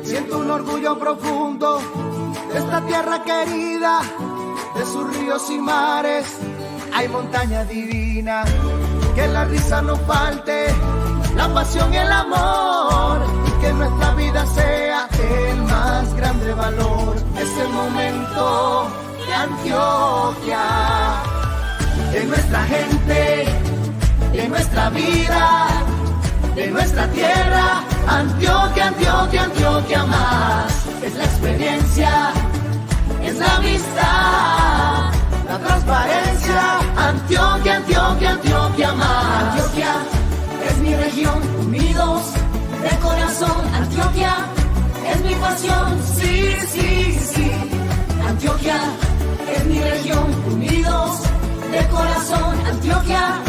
Siento un orgullo profundo de esta tierra querida, de sus ríos y mares. Hay montaña divina, que la risa no falte, la pasión y el amor, y que nuestra vida sea el más grande valor. Es el momento de Antioquia, de nuestra gente, de nuestra vida, de nuestra tierra. Antioquia, Antioquia, Antioquia más. Es la experiencia, es la amistad, la transparencia. Antioquia, Antioquia, Antioquia más. Antioquia es mi región, unidos de corazón. Antioquia es mi pasión, sí, sí, sí. Antioquia es mi región, unidos de corazón. Antioquia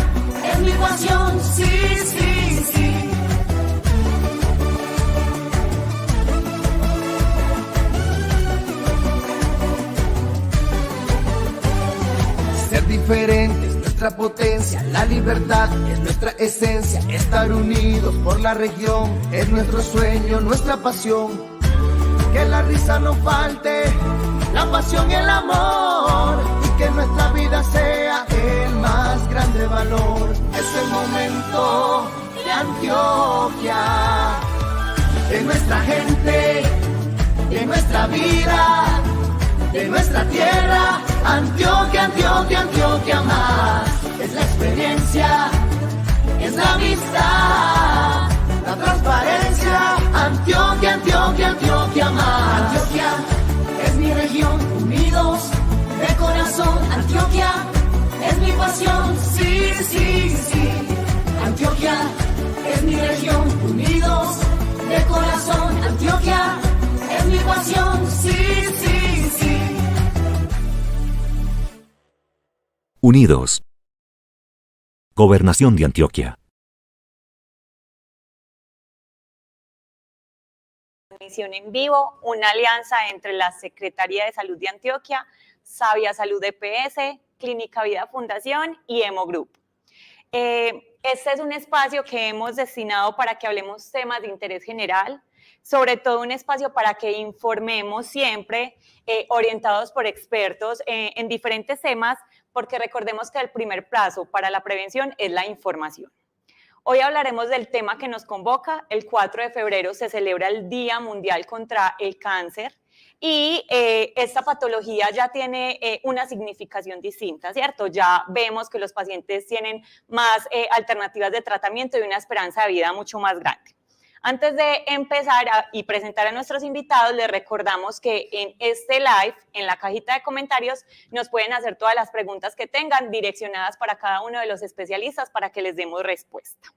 es mi pasión, sí, sí, sí. Ser diferente es nuestra potencia, la libertad es nuestra esencia. Estar unidos por la región es nuestro sueño, nuestra pasión. Que la risa no falte, la pasión y el amor, y que nuestra vida sea el más grande valor. Es el momento de Antioquia, de nuestra gente, de nuestra vida, de nuestra tierra. Antioquia, Antioquia, Antioquia más. Es la experiencia, es la amistad, la transparencia. Antioquia, Antioquia, Antioquia más. Antioquia es mi región, unidos de corazón. Antioquia es mi pasión, sí, sí, sí. Antioquia es mi región, unidos de corazón. Antioquia es mi pasión, sí, sí, sí. Unidos. Gobernación de Antioquia. Transmisión en vivo, una alianza entre la Secretaría de Salud de Antioquia, Sabia Salud EPS, Clínica Vida Fundación y Emo Group. Este es un espacio que hemos destinado para que hablemos temas de interés general, sobre todo un espacio para que informemos siempre, orientados por expertos en diferentes temas, porque recordemos que el primer paso para la prevención es la información. Hoy hablaremos del tema que nos convoca. El 4 de febrero se celebra el Día Mundial contra el Cáncer y esta patología ya tiene una significación distinta, ¿cierto? Ya vemos que los pacientes tienen más alternativas de tratamiento y una esperanza de vida mucho más grande. Antes de empezar y presentar a nuestros invitados, les recordamos que en este live, en la cajita de comentarios, nos pueden hacer todas las preguntas que tengan direccionadas para cada uno de los especialistas para que les demos respuesta.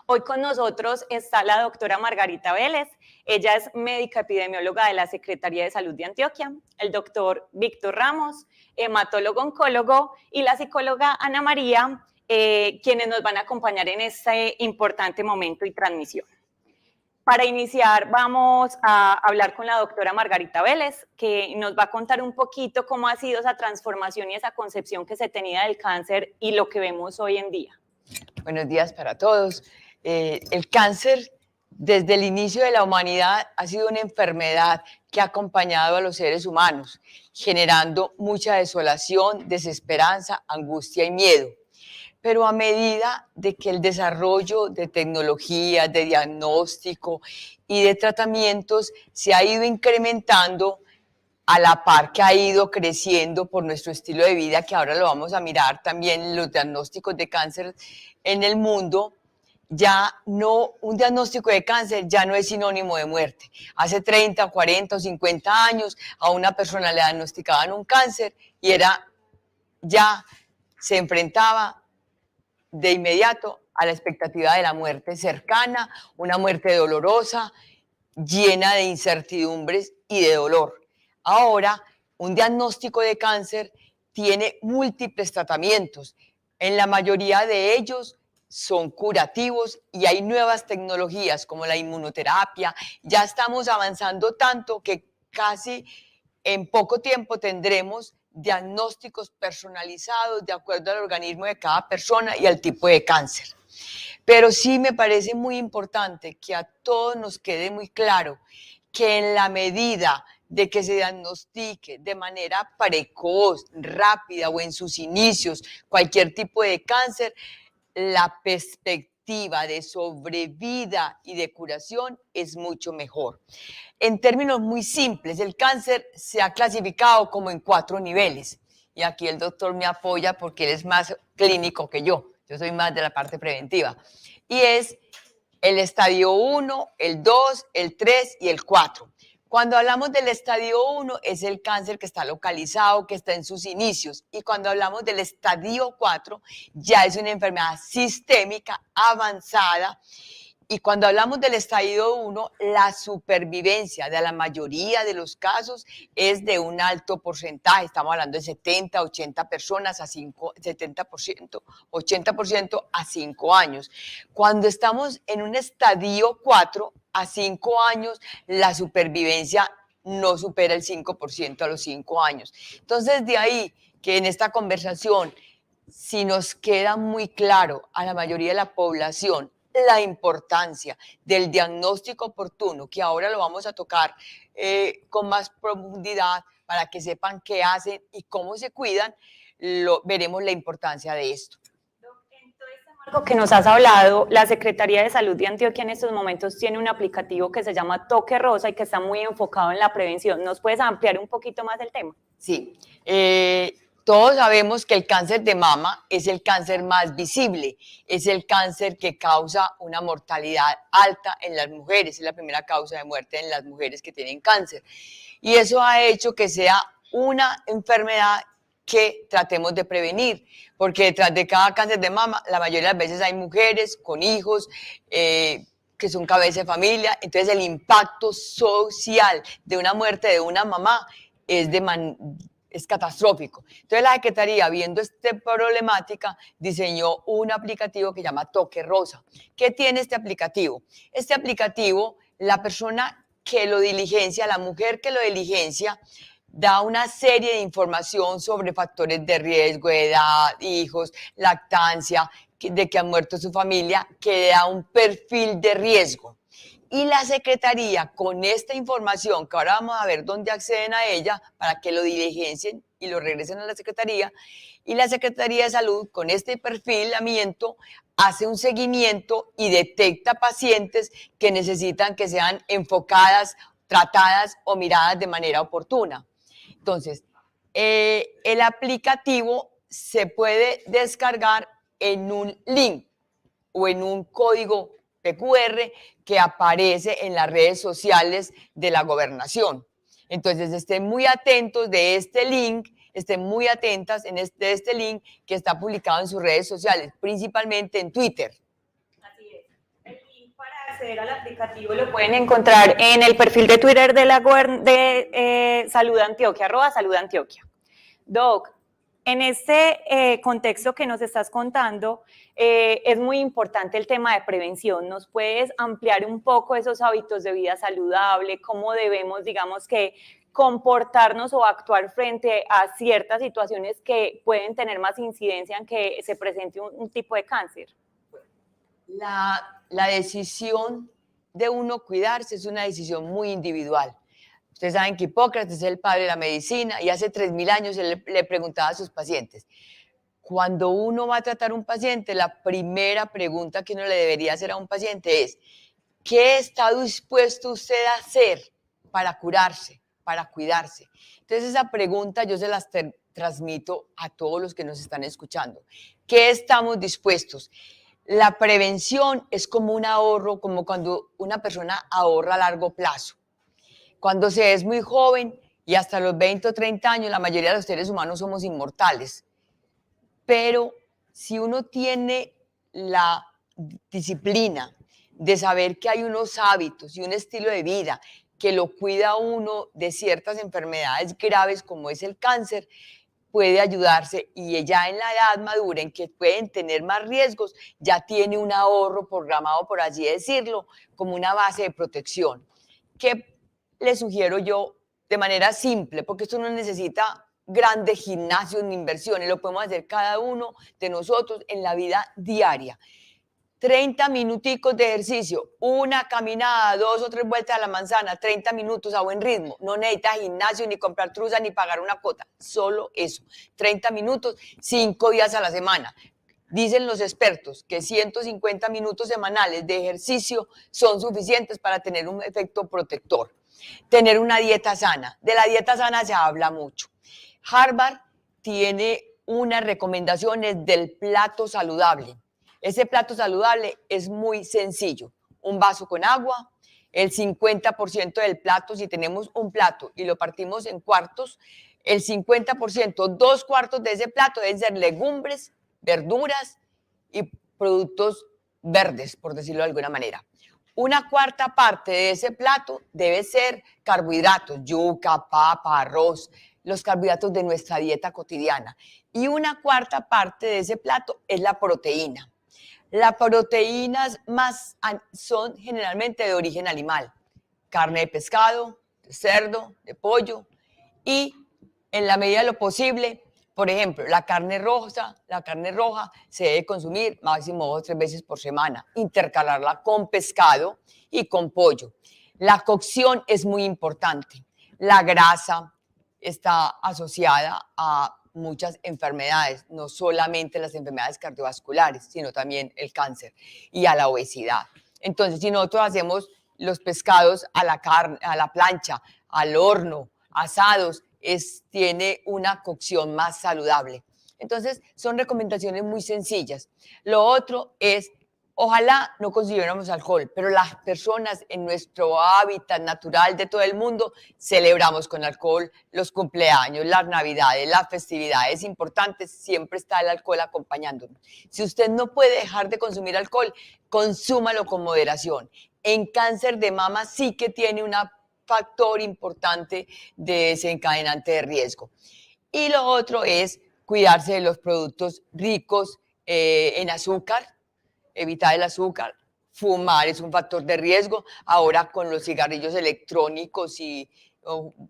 Hoy con nosotros está la doctora Margarita Vélez. Ella es médica epidemióloga de la Secretaría de Salud de Antioquia. El doctor Víctor Ramos, hematólogo oncólogo, y la psicóloga Ana María, quienes nos van a acompañar en este importante momento y transmisión. Para iniciar, vamos a hablar con la doctora Margarita Vélez, que nos va a contar un poquito cómo ha sido esa transformación y esa concepción que se tenía del cáncer y lo que vemos hoy en día. Buenos días para todos. El cáncer, desde el inicio de la humanidad, ha sido una enfermedad que ha acompañado a los seres humanos, generando mucha desolación, desesperanza, angustia y miedo. Pero a medida de que el desarrollo de tecnologías, de diagnóstico y de tratamientos se ha ido incrementando, a la par que ha ido creciendo por nuestro estilo de vida, que ahora lo vamos a mirar también, los diagnósticos de cáncer en el mundo, un diagnóstico de cáncer ya no es sinónimo de muerte. Hace 30, 40 o 50 años a una persona le diagnosticaban un cáncer y ya se enfrentaba de inmediato a la expectativa de la muerte cercana, una muerte dolorosa, llena de incertidumbres y de dolor. Ahora, un diagnóstico de cáncer tiene múltiples tratamientos. En la mayoría de ellos son curativos y hay nuevas tecnologías como la inmunoterapia. Ya estamos avanzando tanto que casi en poco tiempo tendremos diagnósticos personalizados de acuerdo al organismo de cada persona y al tipo de cáncer. Pero sí me parece muy importante que a todos nos quede muy claro que en la medida de que se diagnostique de manera precoz, rápida o en sus inicios cualquier tipo de cáncer, la perspectiva de sobrevida y de curación es mucho mejor. En términos muy simples, el cáncer se ha clasificado como en 4 niveles. Y aquí el doctor me apoya porque él es más clínico que yo. Yo soy más de la parte preventiva. Y es el estadio 1, el 2, el 3 y el 4. Cuando hablamos del estadio 1 es el cáncer que está localizado, que está en sus inicios. Y cuando hablamos del estadio 4 ya es una enfermedad sistémica avanzada. Y cuando hablamos del estadio 1, la supervivencia de la mayoría de los casos es de un alto porcentaje. Estamos hablando de 70, 80 personas a 70%, 80% a 5 años. Cuando estamos en un estadio 4, a 5 años, la supervivencia no supera el 5% a los 5 años. Entonces, de ahí que en esta conversación, si nos queda muy claro a la mayoría de la población la importancia del diagnóstico oportuno, que ahora lo vamos a tocar con más profundidad para que sepan qué hacen y cómo se cuidan, veremos la importancia de esto. En todo este marco que nos has hablado, la Secretaría de Salud de Antioquia en estos momentos tiene un aplicativo que se llama Toque Rosa y que está muy enfocado en la prevención. ¿Nos puedes ampliar un poquito más el tema? Sí, todos sabemos que el cáncer de mama es el cáncer más visible, es el cáncer que causa una mortalidad alta en las mujeres, es la primera causa de muerte en las mujeres que tienen cáncer. Y eso ha hecho que sea una enfermedad que tratemos de prevenir, porque detrás de cada cáncer de mama, la mayoría de las veces hay mujeres con hijos, que son cabeza de familia, entonces el impacto social de una muerte de una mamá es catastrófico. Entonces la Secretaría, viendo esta problemática, diseñó un aplicativo que se llama Toque Rosa. ¿Qué tiene este aplicativo? Este aplicativo, la persona que lo diligencia, la mujer que lo diligencia, da una serie de información sobre factores de riesgo, edad, hijos, lactancia, de que ha muerto su familia, que da un perfil de riesgo. Y la Secretaría, con esta información, que ahora vamos a ver dónde acceden a ella para que lo diligencien y lo regresen a la Secretaría, y la Secretaría de Salud, con este perfilamiento, hace un seguimiento y detecta pacientes que necesitan que sean enfocadas, tratadas o miradas de manera oportuna. Entonces, el aplicativo se puede descargar en un link o en un código QR que aparece en las redes sociales de la gobernación. Entonces, estén muy atentos de este link, estén muy atentas de este link que está publicado en sus redes sociales, principalmente en Twitter. Así es. El link para acceder al aplicativo lo pueden encontrar en el perfil de Twitter de Salud Antioquia, @SaludAntioquia. Doc, en este contexto que nos estás contando, es muy importante el tema de prevención. ¿Nos puedes ampliar un poco esos hábitos de vida saludable? ¿Cómo debemos, digamos, que comportarnos o actuar frente a ciertas situaciones que pueden tener más incidencia en que se presente un tipo de cáncer? La decisión de uno cuidarse es una decisión muy individual. Ustedes saben que Hipócrates es el padre de la medicina y hace 3000 años él le preguntaba a sus pacientes. Cuando uno va a tratar a un paciente, la primera pregunta que uno le debería hacer a un paciente es: ¿qué está dispuesto usted a hacer para curarse, para cuidarse? Entonces esa pregunta yo se las transmito a todos los que nos están escuchando. ¿Qué estamos dispuestos? La prevención es como un ahorro, como cuando una persona ahorra a largo plazo. Cuando se es muy joven y hasta los 20 o 30 años, la mayoría de los seres humanos somos inmortales. Pero si uno tiene la disciplina de saber que hay unos hábitos y un estilo de vida que lo cuida uno de ciertas enfermedades graves como es el cáncer, puede ayudarse, y ya en la edad madura en que pueden tener más riesgos, ya tiene un ahorro programado, por así decirlo, como una base de protección. ¿Qué le sugiero yo de manera simple? Porque esto no necesita grandes gimnasios ni inversiones, lo podemos hacer cada uno de nosotros en la vida diaria. 30 minuticos de ejercicio, una caminada, 2 o 3 vueltas a la manzana, 30 minutos a buen ritmo. No necesitas gimnasio, ni comprar truza, ni pagar una cuota. Solo eso, 30 minutos, 5 días a la semana. Dicen los expertos que 150 minutos semanales de ejercicio son suficientes para tener un efecto protector. Tener una dieta sana. De la dieta sana se habla mucho. Harvard tiene unas recomendaciones del plato saludable. Ese plato saludable es muy sencillo. Un vaso con agua, el 50% del plato, si tenemos un plato y lo partimos en cuartos, el 50%, 2 cuartos de ese plato deben ser legumbres, verduras y productos verdes, por decirlo de alguna manera. Una cuarta parte de ese plato debe ser carbohidratos, yuca, papa, arroz, los carbohidratos de nuestra dieta cotidiana. Y una cuarta parte de ese plato es la proteína. Las proteínas más son generalmente de origen animal, carne de pescado, de cerdo, de pollo y en la medida de lo posible, por ejemplo, la carne roja se debe consumir máximo 2 o 3 veces por semana, intercalarla con pescado y con pollo. La cocción es muy importante. La grasa está asociada a muchas enfermedades, no solamente las enfermedades cardiovasculares, sino también el cáncer y a la obesidad. Entonces, si nosotros hacemos los pescados a la plancha, al horno, asados, tiene una cocción más saludable. Entonces, son recomendaciones muy sencillas. Lo otro es, ojalá no consumiéramos alcohol, pero las personas en nuestro hábitat natural de todo el mundo celebramos con alcohol los cumpleaños, las navidades, las festividades importantes, siempre está el alcohol acompañándonos. Si usted no puede dejar de consumir alcohol, consúmalo con moderación. En cáncer de mama sí que tiene un factor importante de desencadenante de riesgo. Y lo otro es cuidarse de los productos ricos en azúcar, evitar el azúcar. Fumar es un factor de riesgo. Ahora con los cigarrillos electrónicos y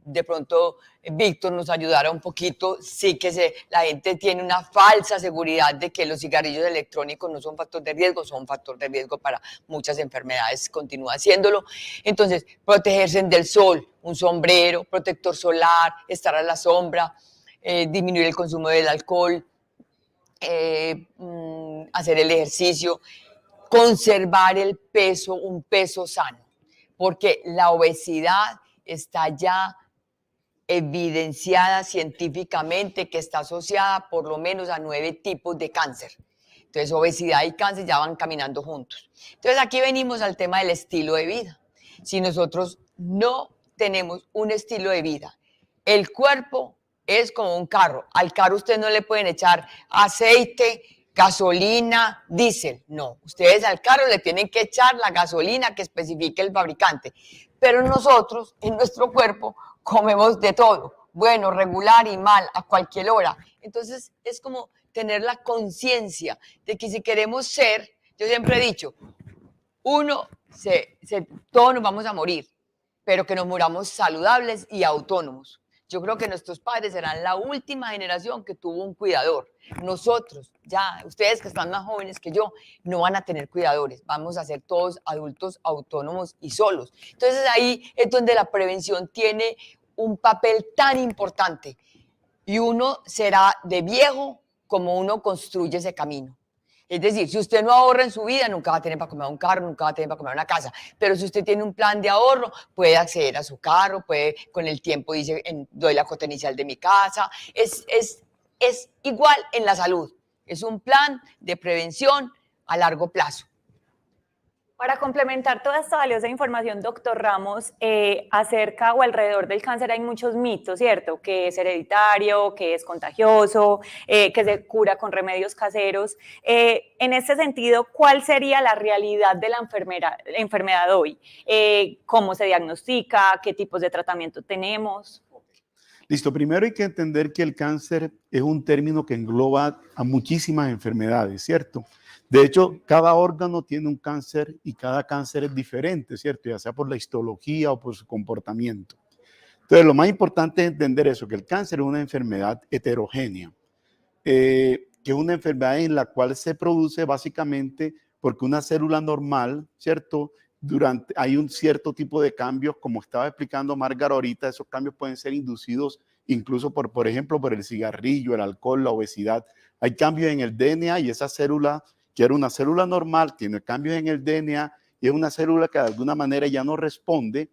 de pronto Víctor nos ayudara un poquito, sí que la gente tiene una falsa seguridad de que los cigarrillos electrónicos no son factor de riesgo, son factor de riesgo para muchas enfermedades, continúa haciéndolo. Entonces, protegerse del sol, un sombrero, protector solar, estar a la sombra, disminuir el consumo del alcohol, hacer el ejercicio, conservar el peso, un peso sano, porque la obesidad está ya evidenciada científicamente que está asociada por lo menos a 9 tipos de cáncer. Entonces, obesidad y cáncer ya van caminando juntos. Entonces, aquí venimos al tema del estilo de vida. Si nosotros no tenemos un estilo de vida, el cuerpo es como un carro. Al carro usted no le pueden echar aceite, gasolina, diésel. No, ustedes al carro le tienen que echar la gasolina que especifique el fabricante. Pero nosotros, en nuestro cuerpo, comemos de todo, bueno, regular y mal, a cualquier hora. Entonces, es como tener la conciencia de que si queremos ser, yo siempre he dicho, todos nos vamos a morir, pero que nos muramos saludables y autónomos. Yo creo que nuestros padres serán la última generación que tuvo un cuidador. Nosotros, ya, ustedes que están más jóvenes que yo, no van a tener cuidadores. Vamos a ser todos adultos autónomos y solos. Entonces ahí es donde la prevención tiene un papel tan importante. Y uno será de viejo como uno construye ese camino. Es decir, si usted no ahorra en su vida, nunca va a tener para comer un carro, nunca va a tener para comer una casa. Pero si usted tiene un plan de ahorro, puede acceder a su carro, puede con el tiempo, dice, doy la cuota inicial de mi casa. Es igual en la salud. Es un plan de prevención a largo plazo. Para complementar toda esta valiosa información, doctor Ramos, acerca o alrededor del cáncer hay muchos mitos, ¿cierto? Que es hereditario, que es contagioso, que se cura con remedios caseros. En este sentido, ¿cuál sería la realidad de la enfermedad hoy? ¿Cómo se diagnostica? ¿Qué tipos de tratamiento tenemos? Listo, primero hay que entender que el cáncer es un término que engloba a muchísimas enfermedades, ¿cierto? De hecho, cada órgano tiene un cáncer y cada cáncer es diferente, ¿cierto? Ya sea por la histología o por su comportamiento. Entonces, lo más importante es entender eso, que el cáncer es una enfermedad heterogénea, que es una enfermedad en la cual se produce básicamente porque una célula normal, ¿cierto? Hay un cierto tipo de cambios, como estaba explicando Margaret ahorita, esos cambios pueden ser inducidos incluso por ejemplo, por el cigarrillo, el alcohol, la obesidad. Hay cambios en el DNA y esa célula, que era una célula normal, tiene cambios en el DNA y es una célula que de alguna manera ya no responde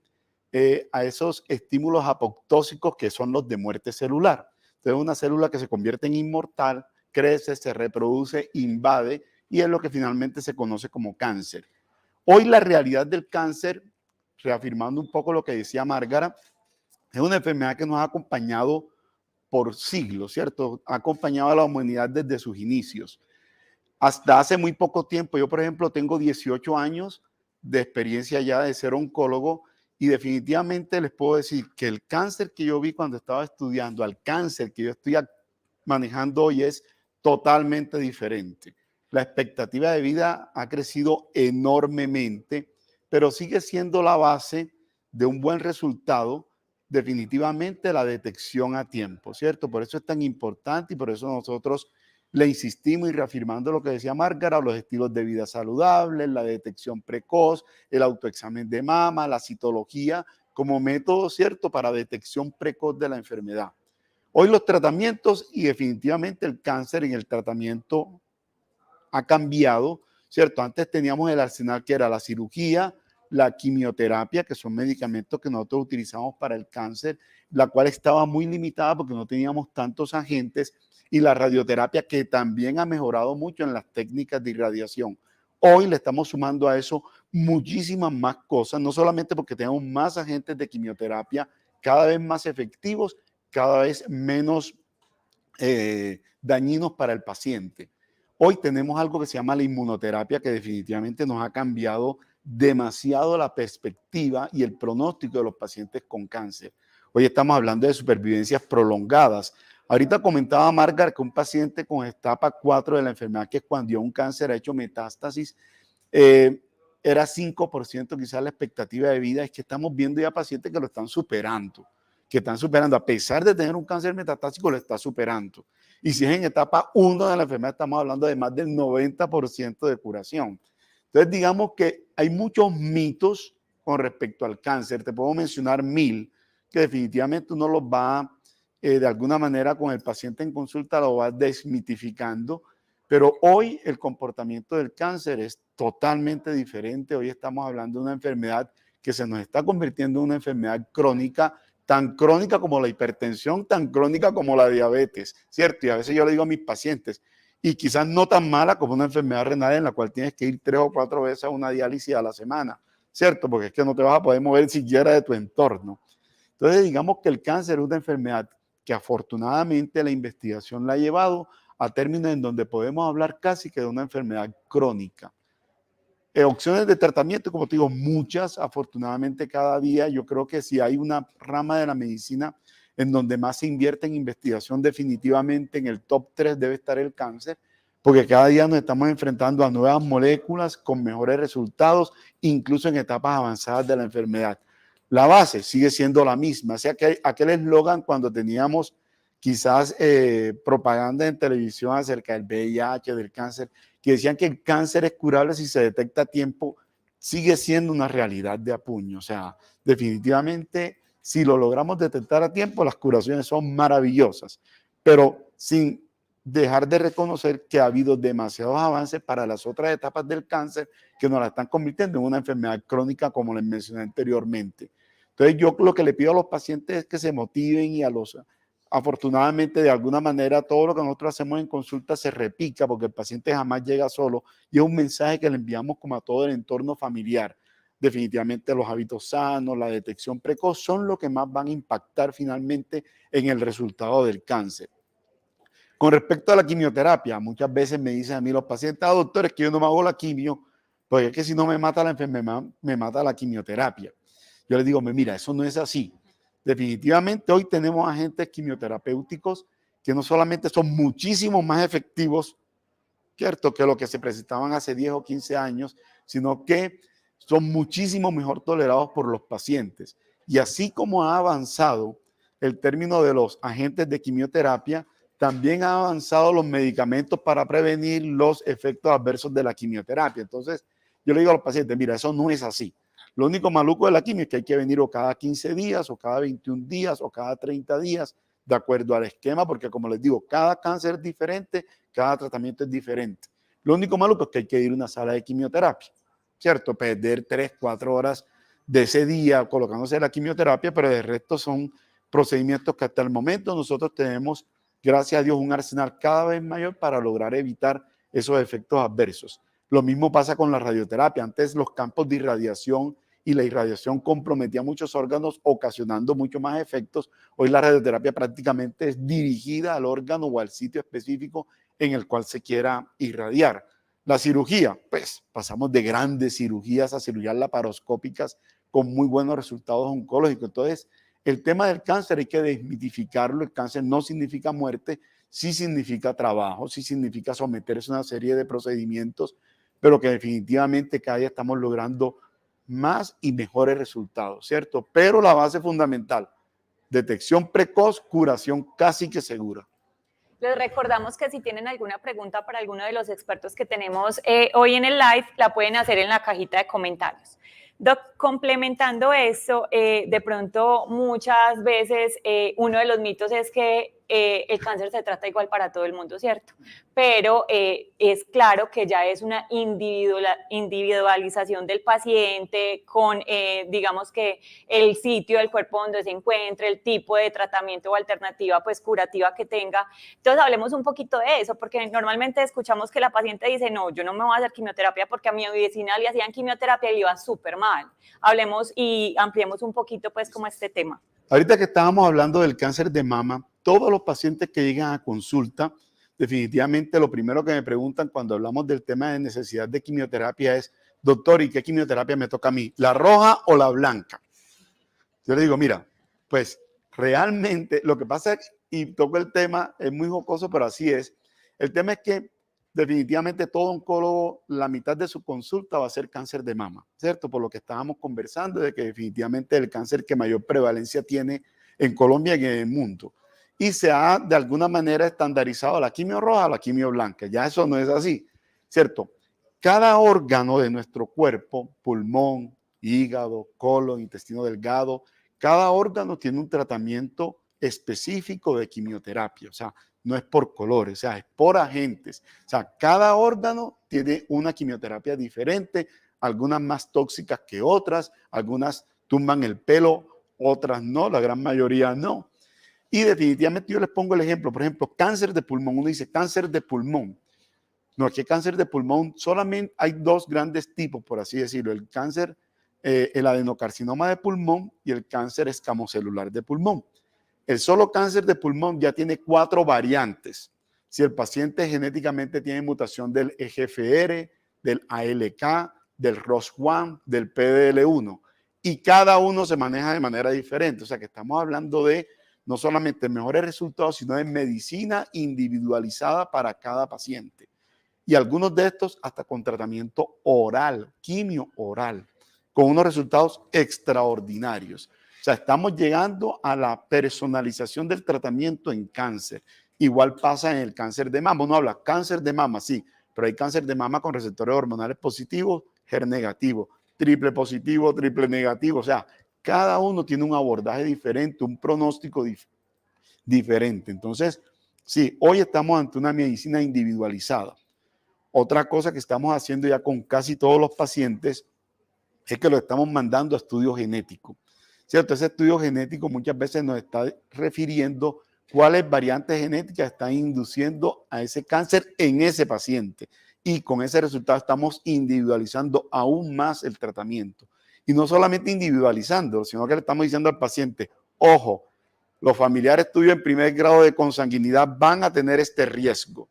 a esos estímulos apoptósicos que son los de muerte celular. Entonces, una célula que se convierte en inmortal, crece, se reproduce, invade y es lo que finalmente se conoce como cáncer. Hoy la realidad del cáncer, reafirmando un poco lo que decía Margaret, es una enfermedad que nos ha acompañado por siglos, ¿cierto? Ha acompañado a la humanidad desde sus inicios. Hasta hace muy poco tiempo, yo por ejemplo tengo 18 años de experiencia ya de ser oncólogo y definitivamente les puedo decir que el cáncer que yo vi cuando estaba estudiando al cáncer que yo estoy manejando hoy es totalmente diferente. La expectativa de vida ha crecido enormemente, pero sigue siendo la base de un buen resultado, definitivamente la detección a tiempo, ¿cierto? Por eso es tan importante y por eso nosotros le insistimos y reafirmando lo que decía Margaret, los estilos de vida saludables, la detección precoz, el autoexamen de mama, la citología como método, ¿cierto?, para detección precoz de la enfermedad. Hoy los tratamientos y definitivamente el cáncer en el tratamiento ha cambiado, ¿cierto? Antes teníamos el arsenal que era la cirugía, la quimioterapia, que son medicamentos que nosotros utilizamos para el cáncer, la cual estaba muy limitada porque no teníamos tantos agentes, y la radioterapia, que también ha mejorado mucho en las técnicas de irradiación. Hoy le estamos sumando a eso muchísimas más cosas, no solamente porque tenemos más agentes de quimioterapia, cada vez más efectivos, cada vez menos dañinos para el paciente. Hoy tenemos algo que se llama la inmunoterapia, que definitivamente nos ha cambiado demasiado la perspectiva y el pronóstico de los pacientes con cáncer. Hoy estamos hablando de supervivencias prolongadas. Ahorita comentaba Margaret que un paciente con etapa 4 de la enfermedad, que es cuando ya un cáncer ha hecho metástasis, era 5% quizás la expectativa de vida. Es que estamos viendo ya pacientes que lo están superando, a pesar de tener un cáncer metastásico, lo está superando. Y si es en etapa 1 de la enfermedad, estamos hablando de más del 90% de curación. Entonces, digamos que hay muchos mitos con respecto al cáncer. Te puedo mencionar 1000, que definitivamente uno los va, de alguna manera, con el paciente en consulta, lo va desmitificando. Pero hoy el comportamiento del cáncer es totalmente diferente. Hoy estamos hablando de una enfermedad que se nos está convirtiendo en una enfermedad crónica, tan crónica como la hipertensión, tan crónica como la diabetes, ¿cierto? Y a veces yo le digo a mis pacientes, y quizás no tan mala como una enfermedad renal en la cual tienes que ir 3 o 4 veces a una diálisis a la semana, ¿cierto? Porque es que no te vas a poder mover siquiera de tu entorno. Entonces, digamos que el cáncer es una enfermedad que afortunadamente la investigación la ha llevado a términos en donde podemos hablar casi que de una enfermedad crónica. Opciones de tratamiento, como te digo, muchas, afortunadamente cada día. Yo creo que si hay una rama de la medicina en donde más se invierte en investigación, definitivamente en el top 3 debe estar el cáncer, porque cada día nos estamos enfrentando a nuevas moléculas con mejores resultados, incluso en etapas avanzadas de la enfermedad. La base sigue siendo la misma. O sea, que aquel eslogan cuando teníamos quizás propaganda en televisión acerca del VIH, del cáncer, que decían que el cáncer es curable si se detecta a tiempo, sigue siendo una realidad de apuño. O sea, definitivamente, si lo logramos detectar a tiempo, las curaciones son maravillosas, pero sin dejar de reconocer que ha habido demasiados avances para las otras etapas del cáncer que nos la están convirtiendo en una enfermedad crónica, como les mencioné anteriormente. Entonces, yo lo que le pido a los pacientes es que se motiven y afortunadamente, de alguna manera, todo lo que nosotros hacemos en consulta se repica porque el paciente jamás llega solo y es un mensaje que le enviamos como a todo el entorno familiar. Definitivamente los hábitos sanos, la detección precoz son lo que más van a impactar finalmente en el resultado del cáncer. Con respecto a la quimioterapia, muchas veces me dicen a mí los pacientes, doctor, es que yo no me hago la quimio, porque es que si no me mata la enfermedad, me mata la quimioterapia. Yo les digo, mira, eso no es así. Definitivamente hoy tenemos agentes quimioterapéuticos que no solamente son muchísimo más efectivos, ¿cierto?, que lo que se presentaban hace 10 o 15 años, sino que son muchísimo mejor tolerados por los pacientes. Y así como ha avanzado el término de los agentes de quimioterapia, también han avanzado los medicamentos para prevenir los efectos adversos de la quimioterapia. Entonces, yo le digo a los pacientes, mira, eso no es así. Lo único maluco de la quimio es que hay que venir o cada 15 días, o cada 21 días, o cada 30 días, de acuerdo al esquema, porque como les digo, cada cáncer es diferente, cada tratamiento es diferente. Lo único maluco es que hay que ir a una sala de quimioterapia, ¿cierto? Perder 3, 4 horas de ese día colocándose la quimioterapia, pero de resto son procedimientos que hasta el momento nosotros tenemos, gracias a Dios, un arsenal cada vez mayor para lograr evitar esos efectos adversos. Lo mismo pasa con la radioterapia. Antes los campos de irradiación y la irradiación comprometía muchos órganos, ocasionando mucho más efectos. Hoy la radioterapia prácticamente es dirigida al órgano o al sitio específico en el cual se quiera irradiar. La cirugía, pues pasamos de grandes cirugías a cirugías laparoscópicas con muy buenos resultados oncológicos. Entonces, el tema del cáncer hay que desmitificarlo. El cáncer no significa muerte, sí significa trabajo, sí significa someterse a una serie de procedimientos, pero que definitivamente cada día estamos logrando más y mejores resultados, ¿cierto? Pero la base fundamental, detección precoz, curación casi que segura. Les recordamos que si tienen alguna pregunta para alguno de los expertos que tenemos hoy en el live, la pueden hacer en la cajita de comentarios. Doc, complementando eso, de pronto muchas veces uno de los mitos es que el cáncer se trata igual para todo el mundo, ¿cierto? Pero es claro que ya es una individualización del paciente con, digamos que el sitio del cuerpo donde se encuentre, el tipo de tratamiento o alternativa pues curativa que tenga. Entonces hablemos un poquito de eso, porque normalmente escuchamos que la paciente dice, no, yo no me voy a hacer quimioterapia porque a mi vecina le hacían quimioterapia y le iba súper mal. Hablemos y ampliemos un poquito pues como este tema. Ahorita que estábamos hablando del cáncer de mama, todos los pacientes que llegan a consulta, definitivamente lo primero que me preguntan cuando hablamos del tema de necesidad de quimioterapia es, doctor, ¿y qué quimioterapia me toca a mí? ¿La roja o la blanca? Yo le digo, mira, pues realmente lo que pasa es, y toco el tema, es muy jocoso, pero así es. El tema es que definitivamente todo oncólogo, la mitad de su consulta va a ser cáncer de mama, ¿cierto? Por lo que estábamos conversando de que definitivamente es el cáncer que mayor prevalencia tiene en Colombia y en el mundo. Y se ha de alguna manera estandarizado la quimio roja o la quimio blanca. Ya eso no es así, ¿cierto? Cada órgano de nuestro cuerpo, pulmón, hígado, colon, intestino delgado, cada órgano tiene un tratamiento específico de quimioterapia, o sea, no es por colores, o sea, es por agentes. O sea, cada órgano tiene una quimioterapia diferente, algunas más tóxicas que otras, algunas tumban el pelo, otras no, la gran mayoría no. Y definitivamente yo les pongo el ejemplo, por ejemplo, cáncer de pulmón. Uno dice cáncer de pulmón. No, es que cáncer de pulmón solamente hay dos grandes tipos, por así decirlo. El cáncer, el adenocarcinoma de pulmón y el cáncer escamocelular de pulmón. El solo cáncer de pulmón ya tiene 4 variantes. Si el paciente genéticamente tiene mutación del EGFR, del ALK, del ROS1, del PDL1, y cada uno se maneja de manera diferente. O sea que estamos hablando de no solamente mejores resultados, sino de medicina individualizada para cada paciente. Y algunos de estos hasta con tratamiento oral, quimio oral, con unos resultados extraordinarios. O sea, estamos llegando a la personalización del tratamiento en cáncer. Igual pasa en el cáncer de mama. Uno habla cáncer de mama, sí, pero hay cáncer de mama con receptores hormonales positivos, HER negativo, triple positivo, triple negativo. O sea, cada uno tiene un abordaje diferente, un pronóstico diferente. Entonces, sí, hoy estamos ante una medicina individualizada. Otra cosa que estamos haciendo ya con casi todos los pacientes es que lo estamos mandando a estudio genético. ¿Cierto? Ese estudio genético muchas veces nos está refiriendo cuáles variantes genéticas están induciendo a ese cáncer en ese paciente. Y con ese resultado estamos individualizando aún más el tratamiento. Y no solamente individualizándolo, sino que le estamos diciendo al paciente, ojo, los familiares tuyos en primer grado de consanguinidad van a tener este riesgo.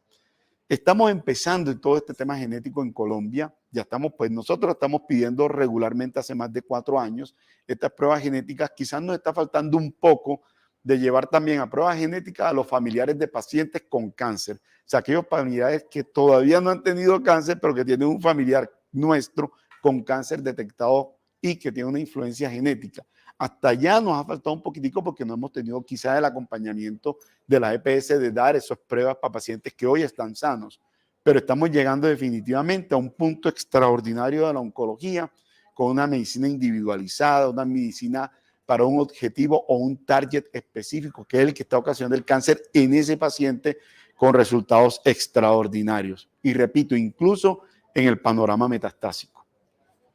Estamos empezando en todo este tema genético en Colombia. Ya estamos, pues nosotros estamos pidiendo regularmente hace más de 4 años estas pruebas genéticas. Quizás nos está faltando un poco de llevar también a pruebas genéticas a los familiares de pacientes con cáncer. O sea, aquellos familiares que todavía no han tenido cáncer, pero que tienen un familiar nuestro con cáncer detectado y que tiene una influencia genética. Hasta allá nos ha faltado un poquitico porque no hemos tenido quizás el acompañamiento de la EPS de dar esas pruebas para pacientes que hoy están sanos. Pero estamos llegando definitivamente a un punto extraordinario de la oncología, con una medicina individualizada, una medicina para un objetivo o un target específico, que es el que está ocasionando el cáncer en ese paciente con resultados extraordinarios. Y repito, incluso en el panorama metastásico.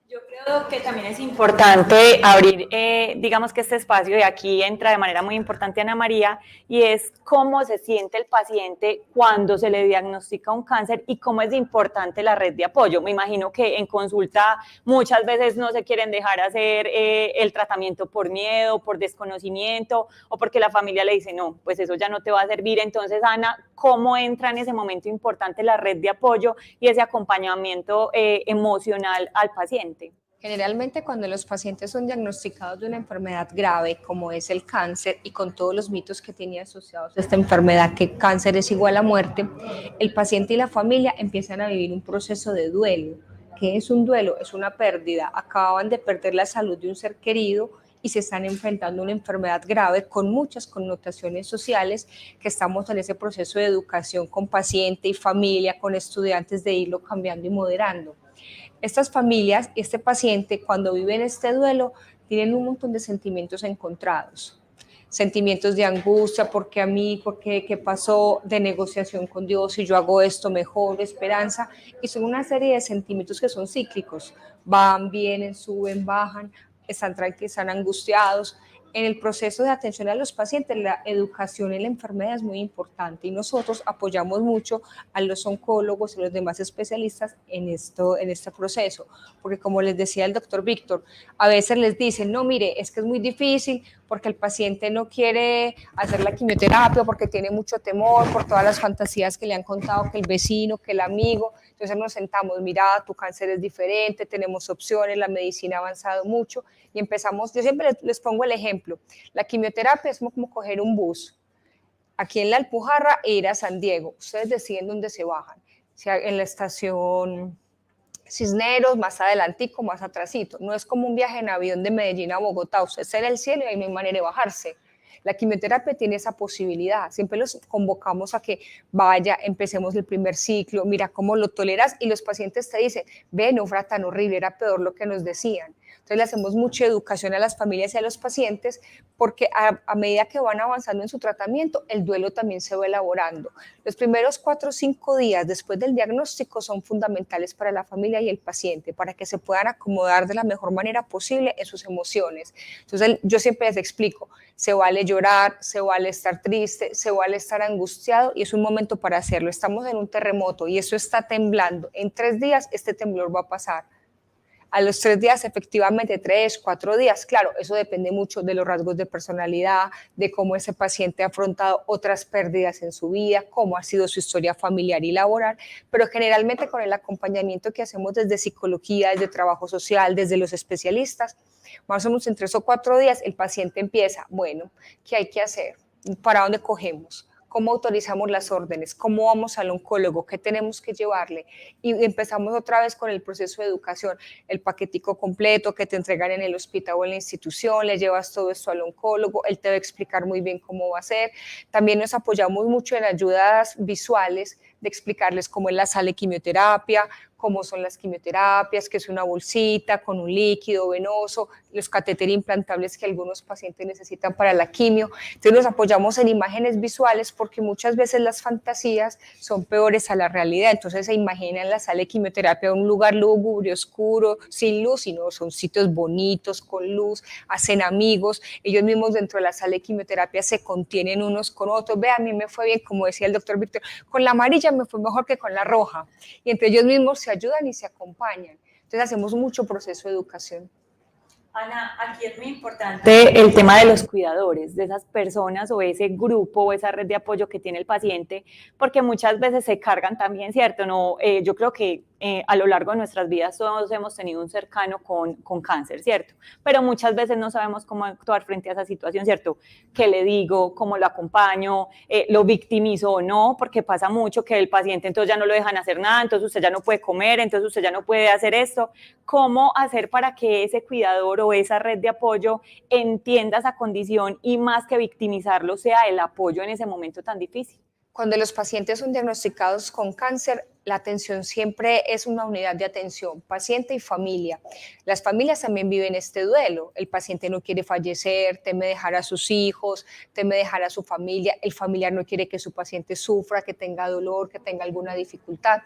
Yo creo que también es importante abrir, digamos que este espacio, y aquí entra de manera muy importante Ana María, y es cómo se siente el paciente cuando se le diagnostica un cáncer y cómo es importante la red de apoyo. Me imagino que en consulta muchas veces no se quieren dejar hacer el tratamiento por miedo, por desconocimiento, o porque la familia le dice, no, pues eso ya no te va a servir. Entonces, Ana, ¿cómo entra en ese momento importante la red de apoyo y ese acompañamiento emocional al paciente? Generalmente cuando los pacientes son diagnosticados de una enfermedad grave como es el cáncer y con todos los mitos que tiene asociados a esta enfermedad, que cáncer es igual a muerte, el paciente y la familia empiezan a vivir un proceso de duelo. ¿Qué es un duelo? Es una pérdida. Acaban de perder la salud de un ser querido y se están enfrentando a una enfermedad grave con muchas connotaciones sociales, que estamos en ese proceso de educación con paciente y familia, con estudiantes, de irlo cambiando y moderando. Estas familias y este paciente, cuando viven este duelo, tienen un montón de sentimientos encontrados. Sentimientos de angustia, ¿por qué a mí? ¿Por qué? ¿Qué pasó? De negociación con Dios, si yo hago esto mejor, esperanza. Y son una serie de sentimientos que son cíclicos. Van, vienen, suben, bajan, están tranquilos, están angustiados. En el proceso de atención a los pacientes, la educación en la enfermedad es muy importante y nosotros apoyamos mucho a los oncólogos y los demás especialistas en este proceso, porque como les decía el doctor Víctor, a veces les dicen, no, mire, es que es muy difícil porque el paciente no quiere hacer la quimioterapia, porque tiene mucho temor por todas las fantasías que le han contado, que el vecino, que el amigo. Entonces nos sentamos, mira, tu cáncer es diferente, tenemos opciones, la medicina ha avanzado mucho y empezamos. Yo siempre les pongo el ejemplo, la quimioterapia es como coger un bus aquí en la Alpujarra e ir a San Diego. Ustedes deciden dónde se bajan, si en la estación Cisneros, más adelantico, más atrasito. No es como un viaje en avión de Medellín a Bogotá, usted está en el cielo y ahí no hay manera de bajarse. La quimioterapia tiene esa posibilidad, siempre los convocamos a que vaya, empecemos el primer ciclo, mira cómo lo toleras, y los pacientes te dicen, ve, no fue tan horrible, era peor lo que nos decían. Entonces le hacemos mucha educación a las familias y a los pacientes, porque a medida que van avanzando en su tratamiento, el duelo también se va elaborando. Los primeros 4 o 5 días después del diagnóstico son fundamentales para la familia y el paciente, para que se puedan acomodar de la mejor manera posible en sus emociones. Entonces yo siempre les explico, se vale llorar, se vale estar triste, se vale estar angustiado, y es un momento para hacerlo. Estamos en un terremoto y eso está temblando. En 3 días este temblor va a pasar. A los 3 días, efectivamente, 3, 4 días, claro, eso depende mucho de los rasgos de personalidad, de cómo ese paciente ha afrontado otras pérdidas en su vida, cómo ha sido su historia familiar y laboral, pero generalmente con el acompañamiento que hacemos desde psicología, desde trabajo social, desde los especialistas, más o menos en 3 o 4 días el paciente empieza, bueno, ¿qué hay que hacer? ¿Para dónde cogemos? ¿Cómo autorizamos las órdenes? ¿Cómo vamos al oncólogo? ¿Qué tenemos que llevarle? Y empezamos otra vez con el proceso de educación, el paquetico completo que te entregan en el hospital o en la institución, le llevas todo esto al oncólogo, él te va a explicar muy bien cómo va a ser. También nos apoyamos mucho en ayudas visuales, de explicarles cómo es la sala de quimioterapia, cómo son las quimioterapias, que es una bolsita con un líquido venoso, los catéteres implantables que algunos pacientes necesitan para la quimio. Entonces nos apoyamos en imágenes visuales porque muchas veces las fantasías son peores a la realidad. Entonces se imaginan la sala de quimioterapia un lugar lúgubre, oscuro, sin luz, y no, son sitios bonitos, con luz, hacen amigos, ellos mismos dentro de la sala de quimioterapia se contienen unos con otros. Ve, a mí me fue bien, como decía el doctor Víctor, con la amarilla me fue mejor que con la roja, y entre ellos mismos se ayudan y se acompañan. Entonces hacemos mucho proceso de educación. Ana, aquí es muy importante el tema de los cuidadores, de esas personas o ese grupo o esa red de apoyo que tiene el paciente, porque muchas veces se cargan también, ¿cierto? No, yo creo que a lo largo de nuestras vidas todos hemos tenido un cercano con cáncer, ¿cierto? Pero muchas veces no sabemos cómo actuar frente a esa situación, ¿cierto? ¿Qué le digo? ¿Cómo lo acompaño? ¿Lo victimizo o no? Porque pasa mucho que el paciente entonces ya no lo dejan hacer nada, entonces usted ya no puede comer, entonces usted ya no puede hacer esto. ¿Cómo hacer para que ese cuidador o esa red de apoyo entienda esa condición y más que victimizarlo sea el apoyo en ese momento tan difícil? Cuando los pacientes son diagnosticados con cáncer, la atención siempre es una unidad de atención, paciente y familia. Las familias también viven este duelo. El paciente no quiere fallecer, teme dejar a sus hijos, teme dejar a su familia. El familiar no quiere que su paciente sufra, que tenga dolor, que tenga alguna dificultad.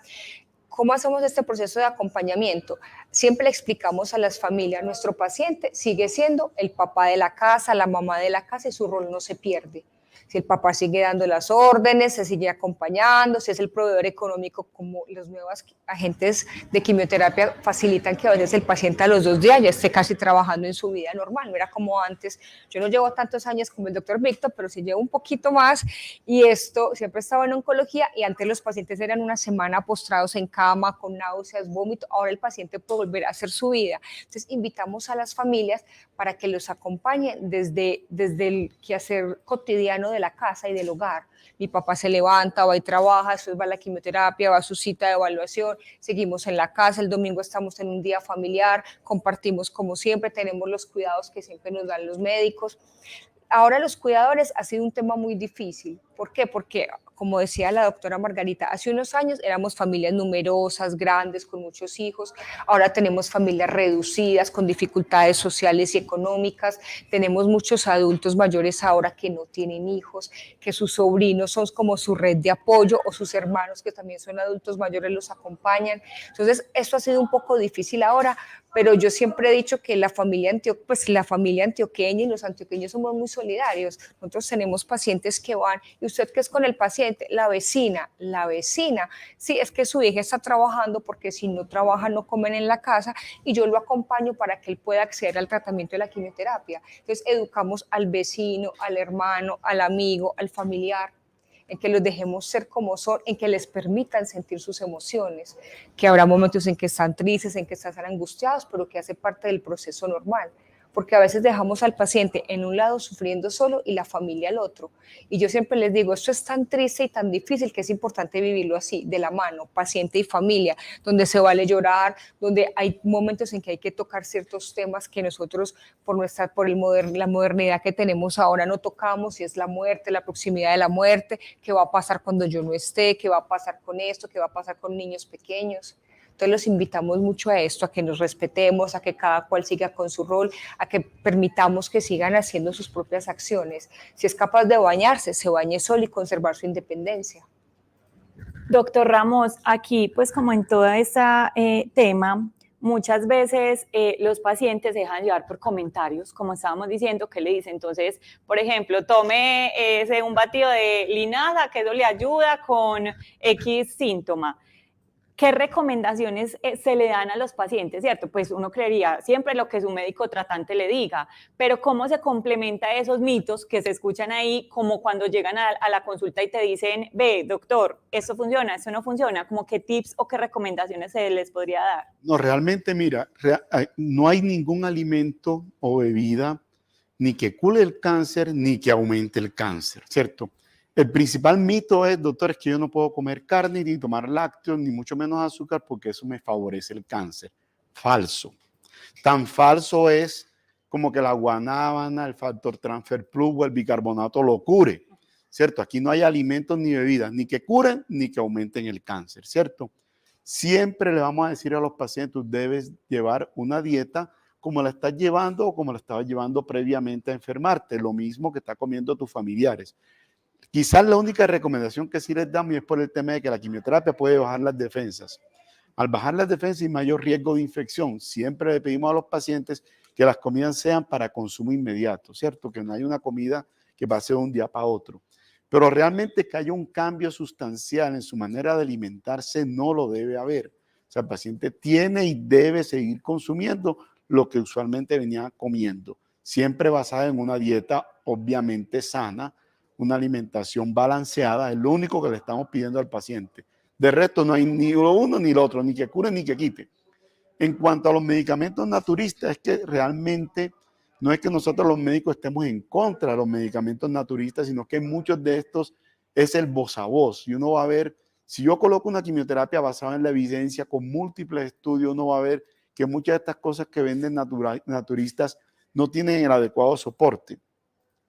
¿Cómo hacemos este proceso de acompañamiento? Siempre le explicamos a las familias, nuestro paciente sigue siendo el papá de la casa, la mamá de la casa y su rol no se pierde. Si el papá sigue dando las órdenes, se sigue acompañando, si es el proveedor económico, como los nuevos agentes de quimioterapia facilitan que a veces el paciente a los 2 días ya esté casi trabajando en su vida normal, no era como antes. Yo no llevo tantos años como el doctor Víctor, pero sí llevo un poquito más y esto siempre estaba en oncología y antes los pacientes eran una semana postrados en cama con náuseas, vómito, ahora el paciente puede volver a hacer su vida. Entonces invitamos a las familias para que los acompañen desde el quehacer cotidiano de la casa y del hogar. Mi papá se levanta, va y trabaja, después va a la quimioterapia, va a su cita de evaluación, seguimos en la casa, el domingo estamos en un día familiar, compartimos como siempre, tenemos los cuidados que siempre nos dan los médicos. Ahora los cuidadores ha sido un tema muy difícil. ¿Por qué? Porque, como decía la doctora Margarita, hace unos años éramos familias numerosas, grandes, con muchos hijos. Ahora tenemos familias reducidas, con dificultades sociales y económicas. Tenemos muchos adultos mayores ahora que no tienen hijos, que sus sobrinos son como su red de apoyo o sus hermanos que también son adultos mayores los acompañan. Entonces, esto ha sido un poco difícil ahora, pero yo siempre he dicho que la familia antioqueña y los antioqueños somos muy solidarios. Nosotros tenemos pacientes que van, y usted que es con el paciente, la vecina, sí, es que su hija está trabajando porque si no trabaja no comen en la casa y yo lo acompaño para que él pueda acceder al tratamiento de la quimioterapia. Entonces educamos al vecino, al hermano, al amigo, al familiar, en que los dejemos ser como son, en que les permitan sentir sus emociones, que habrá momentos en que están tristes, en que están angustiados, pero que hace parte del proceso normal, porque a veces dejamos al paciente en un lado sufriendo solo y la familia al otro. Y yo siempre les digo, esto es tan triste y tan difícil que es importante vivirlo así, de la mano, paciente y familia, donde se vale llorar, donde hay momentos en que hay que tocar ciertos temas que nosotros, la modernidad que tenemos ahora, no tocamos, y es la muerte, la proximidad de la muerte, qué va a pasar cuando yo no esté, qué va a pasar con esto, qué va a pasar con niños pequeños. Entonces los invitamos mucho a esto, a que nos respetemos, a que cada cual siga con su rol, a que permitamos que sigan haciendo sus propias acciones. Si es capaz de bañarse, se bañe solo y conservar su independencia. Doctor Ramos, aquí pues como en todo este tema, muchas veces los pacientes se dejan llevar por comentarios, como estábamos diciendo, que le dicen, entonces, por ejemplo, tome un batido de linaza, que eso le ayuda con X síntoma. ¿Qué recomendaciones se le dan a los pacientes, cierto? Pues uno creería siempre lo que su médico tratante le diga, pero ¿cómo se complementa esos mitos que se escuchan ahí, como cuando llegan a la consulta y te dicen, ve, doctor, esto funciona, esto no funciona? ¿Cómo qué tips o qué recomendaciones se les podría dar? No, realmente, mira, no hay ningún alimento o bebida ni que cure el cáncer ni que aumente el cáncer, ¿cierto? El principal mito es, doctor, es que yo no puedo comer carne ni tomar lácteos, ni mucho menos azúcar, porque eso me favorece el cáncer. Falso. Tan falso es como que la guanábana, el factor transfer plus o el bicarbonato lo cure, ¿cierto? Aquí no hay alimentos ni bebidas, ni que curen ni que aumenten el cáncer, ¿cierto? Siempre le vamos a decir a los pacientes, debes llevar una dieta como la estás llevando o como la estabas llevando previamente a enfermarte, lo mismo que está comiendo tus familiares. Quizás la única recomendación que sí les damos es por el tema de que la quimioterapia puede bajar las defensas. Al bajar las defensas y mayor riesgo de infección, siempre le pedimos a los pacientes que las comidas sean para consumo inmediato, ¿cierto? Que no haya una comida que pase de un día para otro. Pero realmente que haya un cambio sustancial en su manera de alimentarse no lo debe haber. O sea, el paciente tiene y debe seguir consumiendo lo que usualmente venía comiendo, siempre basada en una dieta obviamente sana, una alimentación balanceada, es lo único que le estamos pidiendo al paciente. De resto no hay ni lo uno ni lo otro, ni que cure ni que quite. En cuanto a los medicamentos naturistas, es que realmente no es que nosotros los médicos estemos en contra de los medicamentos naturistas, sino que muchos de estos es el voz a voz. Y uno va a ver, si yo coloco una quimioterapia basada en la evidencia con múltiples estudios, uno va a ver que muchas de estas cosas que venden naturistas no tienen el adecuado soporte.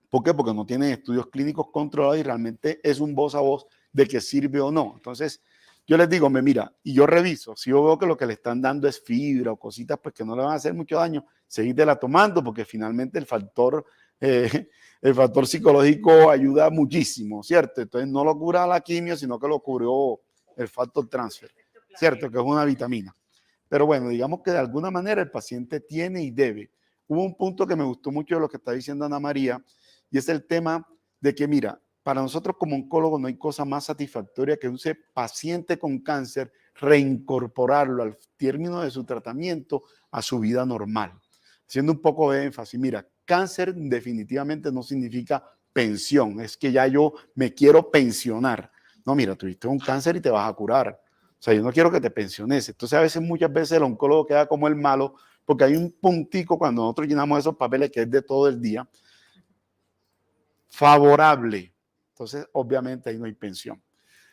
¿Por qué? Porque no tienen estudios clínicos controlados y realmente es un voz a voz de que sirve o no. Entonces, yo les digo, mira, y yo reviso, si yo veo que lo que le están dando es fibra o cositas pues que no le van a hacer mucho daño, seguídela tomando porque finalmente el factor psicológico ayuda muchísimo, ¿cierto? Entonces no lo cura la quimio, sino que lo curó el factor transfer, ¿cierto? Que es una vitamina. Pero bueno, digamos que de alguna manera el paciente tiene y debe. Hubo un punto que me gustó mucho de lo que está diciendo Ana María, y es el tema de que, mira, para nosotros como oncólogos no hay cosa más satisfactoria que un paciente con cáncer reincorporarlo al término de su tratamiento a su vida normal. Haciendo un poco de énfasis, mira, cáncer definitivamente no significa pensión, es que ya yo me quiero pensionar. No, mira, tuviste un cáncer y te vas a curar. O sea, yo no quiero que te pensiones. Entonces, muchas veces el oncólogo queda como el malo, porque hay un puntico cuando nosotros llenamos esos papeles que es de todo el día, favorable. Entonces, obviamente, ahí no hay pensión.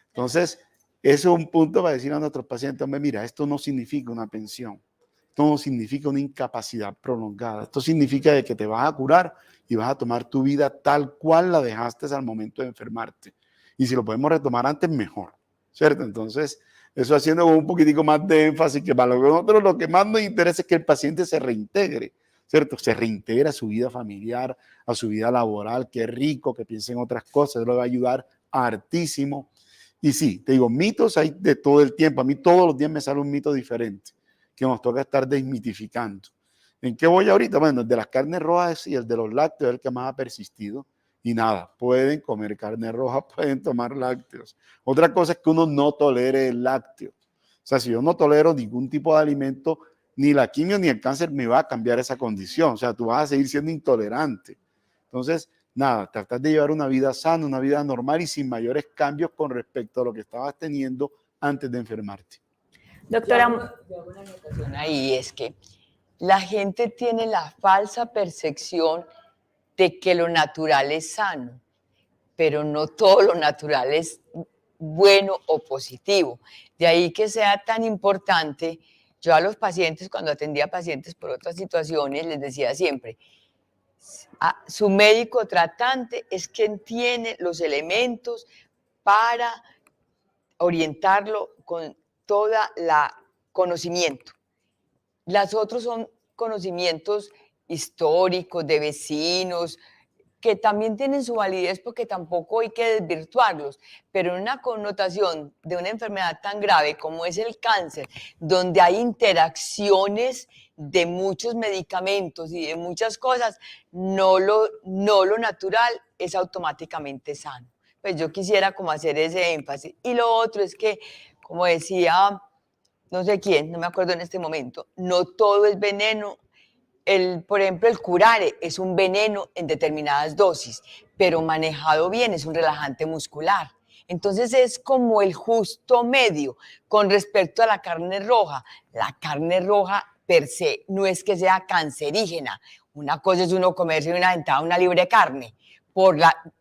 Entonces, eso es un punto para decir a nuestros pacientes, hombre, mira, esto no significa una pensión. Esto no significa una incapacidad prolongada. Esto significa de que te vas a curar y vas a tomar tu vida tal cual la dejaste al momento de enfermarte. Y si lo podemos retomar antes, mejor, ¿cierto? Entonces, eso haciendo un poquitico más de énfasis, que para nosotros lo que más nos interesa es que el paciente se reintegre, ¿cierto? Se reintegra a su vida familiar, a su vida laboral, que rico, que piense en otras cosas, eso le va a ayudar hartísimo. Y sí, te digo, mitos hay de todo el tiempo. A mí todos los días me sale un mito diferente que nos toca estar desmitificando. ¿En qué voy ahorita? Bueno, el de las carnes rojas y el de los lácteos es el que más ha persistido. Y nada, pueden comer carne roja, pueden tomar lácteos. Otra cosa es que uno no tolere el lácteo. O sea, si yo no tolero ningún tipo de alimento, ni la quimio ni el cáncer me va a cambiar esa condición. O sea, tú vas a seguir siendo intolerante. Entonces, nada, tratar de llevar una vida sana, una vida normal y sin mayores cambios con respecto a lo que estabas teniendo antes de enfermarte. Doctora, Yo hago una anotación ahí, es que la gente tiene la falsa percepción de que lo natural es sano, pero no todo lo natural es bueno o positivo. De ahí que sea tan importante, yo a los pacientes, cuando atendía pacientes por otras situaciones, les decía siempre, su médico tratante es quien tiene los elementos para orientarlo con toda la conocimiento. Las otras son conocimientos históricos, de vecinos, que también tienen su validez porque tampoco hay que desvirtuarlos, pero en una connotación de una enfermedad tan grave como es el cáncer, donde hay interacciones de muchos medicamentos y de muchas cosas, no lo natural es automáticamente sano. Pues yo quisiera como hacer ese énfasis. Y lo otro es que, como decía no sé quién, no me acuerdo en este momento, no todo es veneno. Por ejemplo, el curare es un veneno en determinadas dosis, pero manejado bien es un relajante muscular. Entonces es como el justo medio con respecto a la carne roja. La carne roja per se no es que sea cancerígena. Una cosa es uno comerse una dentada, una libre carne.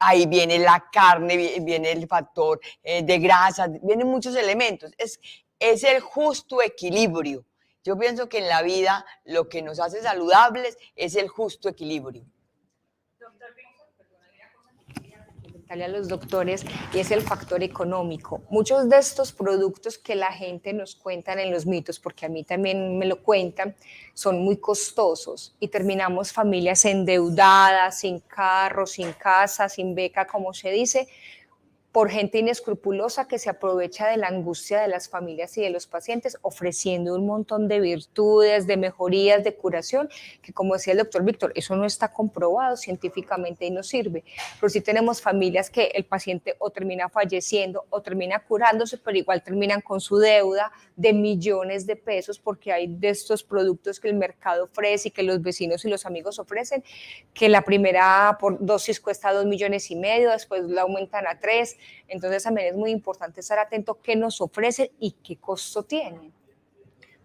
Ahí viene la carne, viene el factor de grasa, vienen muchos elementos. Es el justo equilibrio. Yo pienso que en la vida lo que nos hace saludables es el justo equilibrio. A los doctores, y es el factor económico. Muchos de estos productos que la gente nos cuentan en los mitos, porque a mí también me lo cuentan, son muy costosos y terminamos familias endeudadas, sin carro, sin casa, sin beca, como se dice, por gente inescrupulosa que se aprovecha de la angustia de las familias y de los pacientes, ofreciendo un montón de virtudes, de mejorías, de curación, que como decía el doctor Víctor, eso no está comprobado científicamente y no sirve. Pero sí tenemos familias que el paciente o termina falleciendo o termina curándose, pero igual terminan con su deuda de millones de pesos, porque hay de estos productos que el mercado ofrece y que los vecinos y los amigos ofrecen, que la primera dosis cuesta 2,5 millones, después la aumentan a 3. Entonces también es muy importante estar atento a qué nos ofrecen y qué costo tienen.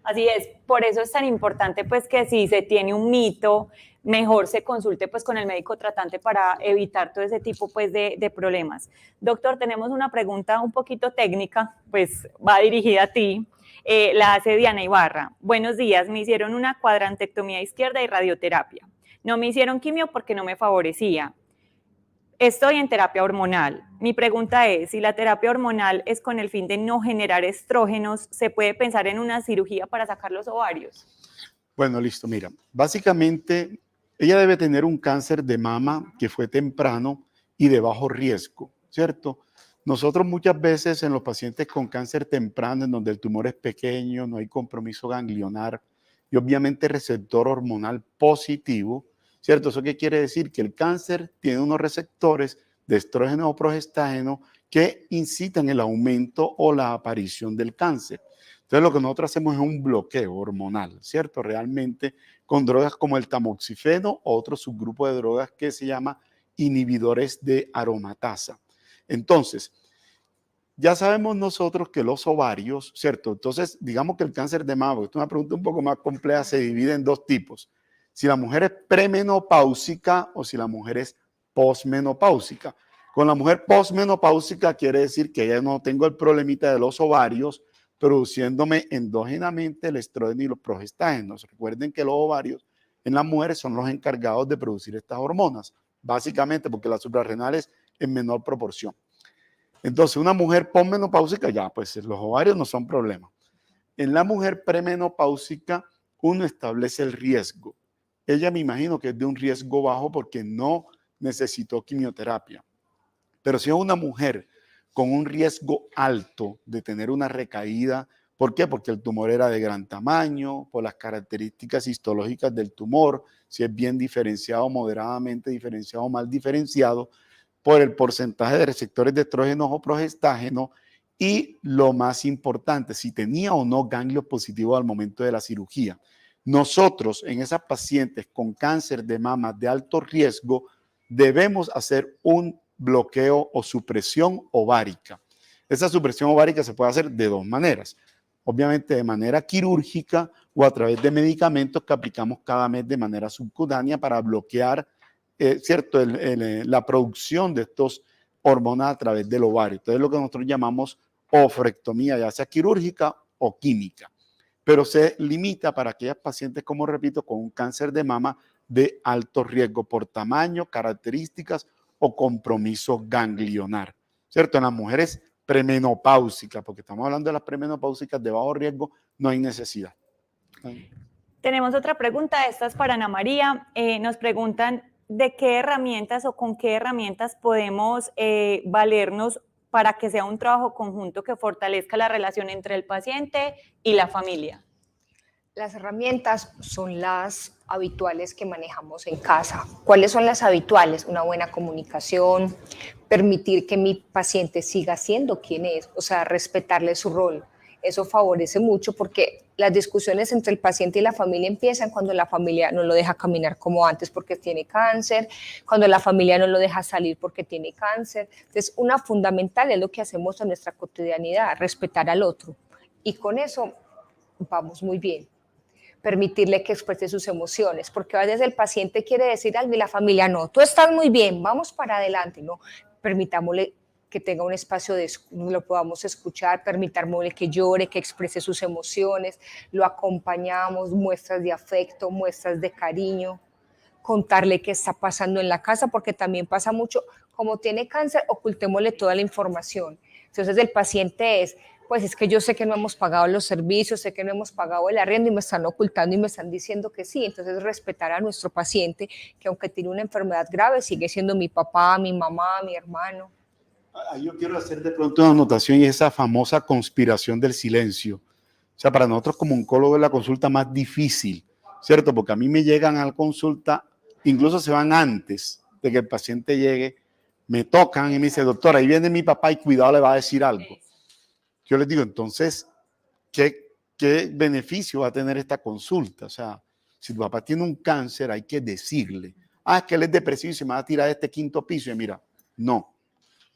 Así es, por eso es tan importante pues que si se tiene un mito, mejor se consulte pues con el médico tratante para evitar todo ese tipo pues de problemas. Doctor, tenemos una pregunta un poquito técnica, pues va dirigida a ti, la hace Diana Ibarra. Buenos días, me hicieron una cuadrantectomía izquierda y radioterapia. No me hicieron quimio porque no me favorecía. Estoy en terapia hormonal. Mi pregunta es, si la terapia hormonal es con el fin de no generar estrógenos, ¿se puede pensar en una cirugía para sacar los ovarios? Bueno, listo, mira, básicamente ella debe tener un cáncer de mama que fue temprano y de bajo riesgo, ¿cierto? Nosotros muchas veces en los pacientes con cáncer temprano, en donde el tumor es pequeño, no hay compromiso ganglionar y obviamente receptor hormonal positivo, ¿cierto? ¿Eso qué quiere decir? Que el cáncer tiene unos receptores de estrógeno o progestágeno que incitan el aumento o la aparición del cáncer. Entonces lo que nosotros hacemos es un bloqueo hormonal, ¿cierto? Realmente con drogas como el tamoxifeno o otro subgrupo de drogas que se llama inhibidores de aromatasa. Entonces, ya sabemos nosotros que los ovarios, ¿cierto? Entonces, digamos que el cáncer de mama, esto es una pregunta un poco más compleja, se divide en dos tipos. Si la mujer es premenopáusica o si la mujer es posmenopáusica. Con la mujer posmenopáusica quiere decir que ya no tengo el problemita de los ovarios produciéndome endógenamente el estrógeno y los progestágenos. Recuerden que los ovarios en las mujeres son los encargados de producir estas hormonas, básicamente porque las suprarrenales en menor proporción. Entonces, una mujer posmenopáusica, ya, pues los ovarios no son problema. En la mujer premenopáusica, uno establece el riesgo. Ella me imagino que es de un riesgo bajo porque no necesitó quimioterapia. Pero si es una mujer con un riesgo alto de tener una recaída, ¿por qué? Porque el tumor era de gran tamaño, por las características histológicas del tumor, si es bien diferenciado, moderadamente diferenciado, mal diferenciado, por el porcentaje de receptores de estrógenos o progestágenos y lo más importante, si tenía o no ganglios positivos al momento de la cirugía. Nosotros en esas pacientes con cáncer de mama de alto riesgo debemos hacer un bloqueo o supresión ovárica. Esa supresión ovárica se puede hacer de dos maneras. Obviamente de manera quirúrgica o a través de medicamentos que aplicamos cada mes de manera subcutánea para bloquear ¿cierto? La producción de estos hormonas a través del ovario. Entonces lo que nosotros llamamos oophorectomía, ya sea quirúrgica o química. Pero se limita para aquellas pacientes, como repito, con un cáncer de mama de alto riesgo por tamaño, características o compromiso ganglionar, ¿cierto? En las mujeres premenopáusicas, porque estamos hablando de las premenopáusicas de bajo riesgo, no hay necesidad. Tenemos otra pregunta, esta es para Ana María. Nos preguntan de qué herramientas o con qué herramientas podemos valernos para que sea un trabajo conjunto que fortalezca la relación entre el paciente y la familia. Las herramientas son las habituales que manejamos en casa. ¿Cuáles son las habituales? Una buena comunicación, permitir que mi paciente siga siendo quien es, o sea, respetarle su rol. Eso favorece mucho porque las discusiones entre el paciente y la familia empiezan cuando la familia no lo deja caminar como antes porque tiene cáncer, cuando la familia no lo deja salir porque tiene cáncer. Entonces, una fundamental es lo que hacemos en nuestra cotidianidad, respetar al otro. Y con eso vamos muy bien. Permitirle que exprese sus emociones, porque a veces el paciente quiere decir algo y la familia no, tú estás muy bien, vamos para adelante, no, permitámosle que tenga un espacio de lo podamos escuchar, permitámosle que llore, que exprese sus emociones, lo acompañamos, muestras de afecto, muestras de cariño, contarle qué está pasando en la casa, porque también pasa mucho, como tiene cáncer, ocultémosle toda la información. Entonces el paciente es, pues es que yo sé que no hemos pagado los servicios, sé que no hemos pagado el arriendo y me están ocultando y me están diciendo que sí. Entonces respetar a nuestro paciente, que aunque tiene una enfermedad grave, sigue siendo mi papá, mi mamá, mi hermano. Yo quiero hacer de pronto una anotación y esa famosa conspiración del silencio. O sea, para nosotros como oncólogos es la consulta más difícil, ¿cierto? Porque a mí me llegan a la consulta, incluso se van antes de que el paciente llegue, me tocan y me dice, doctora, ahí viene mi papá y cuidado, le va a decir algo. Yo les digo, entonces, ¿qué beneficio va a tener esta consulta? O sea, si tu papá tiene un cáncer, hay que decirle, es que él es depresivo y se me va a tirar de este quinto piso. Y mira, no.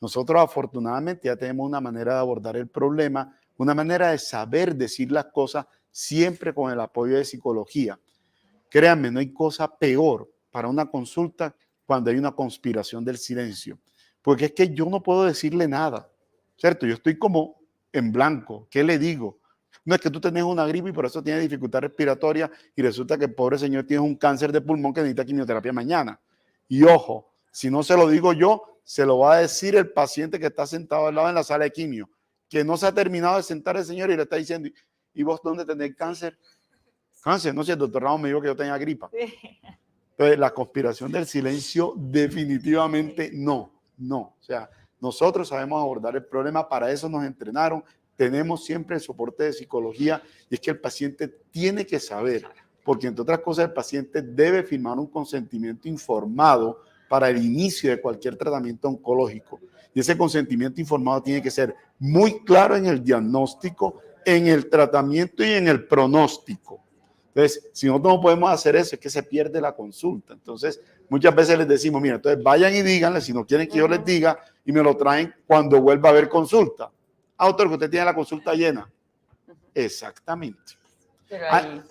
Nosotros afortunadamente ya tenemos una manera de abordar el problema, una manera de saber decir las cosas siempre con el apoyo de psicología. Créanme, no hay cosa peor para una consulta cuando hay una conspiración del silencio, porque es que yo no puedo decirle nada, ¿cierto? Yo estoy como en blanco. ¿Qué le digo? No es que tú tenés una gripe y por eso tienes dificultad respiratoria y resulta que el pobre señor tiene un cáncer de pulmón que necesita quimioterapia mañana. Y ojo, si no se lo digo yo, se lo va a decir el paciente que está sentado al lado en la sala de quimio, que no se ha terminado de sentar el señor y le está diciendo, ¿y vos dónde tenés cáncer? Cáncer, no sé, el doctor Ramos me dijo que yo tenía gripa. Entonces, la conspiración del silencio definitivamente no. O sea, nosotros sabemos abordar el problema, para eso nos entrenaron, tenemos siempre el soporte de psicología y es que el paciente tiene que saber, porque entre otras cosas el paciente debe firmar un consentimiento informado para el inicio de cualquier tratamiento oncológico. Y ese consentimiento informado tiene que ser muy claro en el diagnóstico, en el tratamiento y en el pronóstico. Entonces, si nosotros no podemos hacer eso, es que se pierde la consulta. Entonces, muchas veces les decimos, mira, entonces vayan y díganle, si no quieren que yo les diga, y me lo traen cuando vuelva a haber consulta. Doctor, que usted tiene la consulta llena. Exactamente. Pero ahí...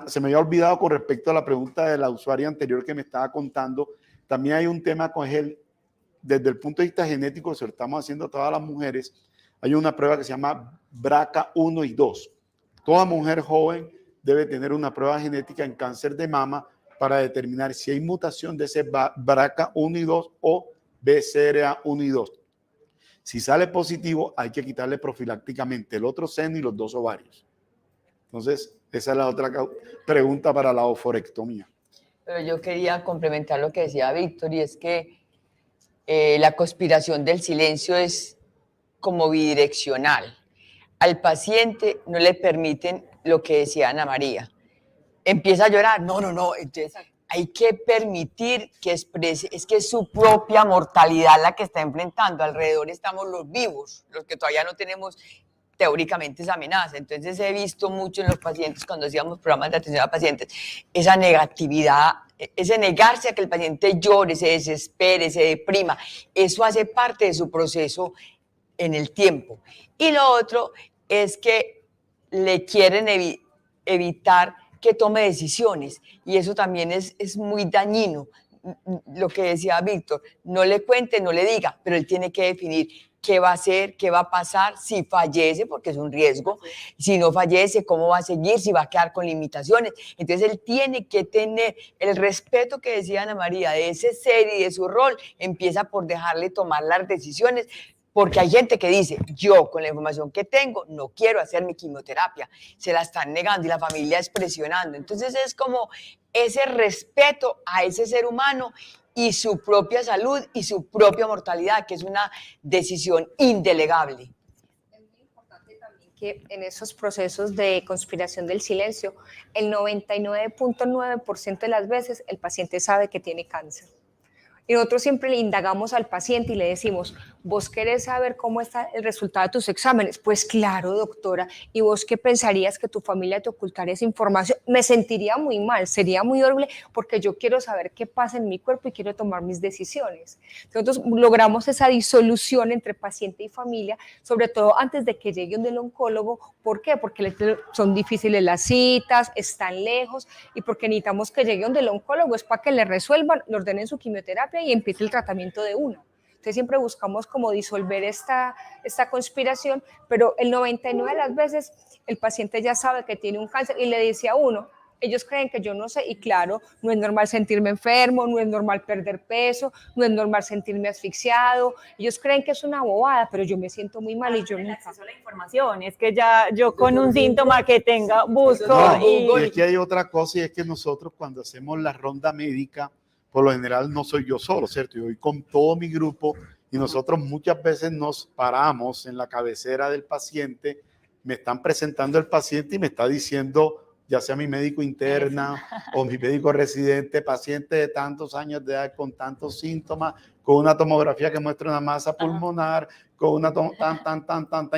Se me había olvidado con respecto a la pregunta de la usuaria anterior que me estaba contando. También hay un tema con él, desde el punto de vista genético, se lo estamos haciendo a todas las mujeres. Hay una prueba que se llama BRCA1 y 2. Toda mujer joven debe tener una prueba genética en cáncer de mama para determinar si hay mutación de ese BRCA1 y 2 o BCRA1 y 2. Si sale positivo, hay que quitarle profilácticamente el otro seno y los 2 ovarios. Entonces, esa es la otra pregunta para la oforectomía. Pero yo quería complementar lo que decía Víctor, y es que la conspiración del silencio es como bidireccional. Al paciente no le permiten lo que decía Ana María. Empieza a llorar, no, entonces hay que permitir que exprese, es que es su propia mortalidad la que está enfrentando, alrededor estamos los vivos, los que todavía no tenemos teóricamente esa amenaza. Entonces he visto mucho en los pacientes, cuando hacíamos programas de atención a pacientes, esa negatividad, ese negarse a que el paciente llore, se desespere, se deprima, eso hace parte de su proceso en el tiempo. Y lo otro es que le quieren evitar que tome decisiones, y eso también es muy dañino. Lo que decía Víctor, no le cuente, no le diga, pero él tiene que definir qué va a hacer, qué va a pasar, si fallece, porque es un riesgo, si no fallece, cómo va a seguir, si va a quedar con limitaciones. Entonces él tiene que tener el respeto que decía Ana María de ese ser y de su rol, empieza por dejarle tomar las decisiones, porque hay gente que dice, yo con la información que tengo no quiero hacer mi quimioterapia, se la están negando y la familia es presionando. Entonces es como ese respeto a ese ser humano y su propia salud y su propia mortalidad, que es una decisión indelegable. Es muy importante también que en esos procesos de conspiración del silencio, el 99.9% de las veces el paciente sabe que tiene cáncer. Y nosotros siempre le indagamos al paciente y le decimos, ¿vos querés saber cómo está el resultado de tus exámenes? Pues claro, doctora. ¿Y vos qué pensarías que tu familia te ocultaría esa información? Me sentiría muy mal, sería muy horrible, porque yo quiero saber qué pasa en mi cuerpo y quiero tomar mis decisiones. Entonces logramos esa disolución entre paciente y familia, sobre todo antes de que llegue donde el oncólogo. ¿Por qué? Porque son difíciles las citas, están lejos, y porque necesitamos que llegue donde el oncólogo es para que le resuelvan, le ordenen su quimioterapia y empiece el tratamiento de una. Entonces siempre buscamos como disolver esta conspiración, pero el 99% de las veces el paciente ya sabe que tiene un cáncer y le dice a uno, ellos creen que yo no sé, y claro, no es normal sentirme enfermo, no es normal perder peso, no es normal sentirme asfixiado, ellos creen que es una bobada, pero yo me siento muy mal y yo el nunca. acceso a la información, es que ya yo con un síntoma que tenga busco No, y es que hay otra cosa, y es que nosotros cuando hacemos la ronda médica, por lo general no soy yo solo, ¿cierto? Yo voy con todo mi grupo Y nosotros muchas veces nos paramos en la cabecera del paciente, me están presentando el paciente y me está diciendo, ya sea mi médico interna o mi médico residente, paciente de tantos años de edad con tantos síntomas, con una tomografía que muestra una masa pulmonar, con una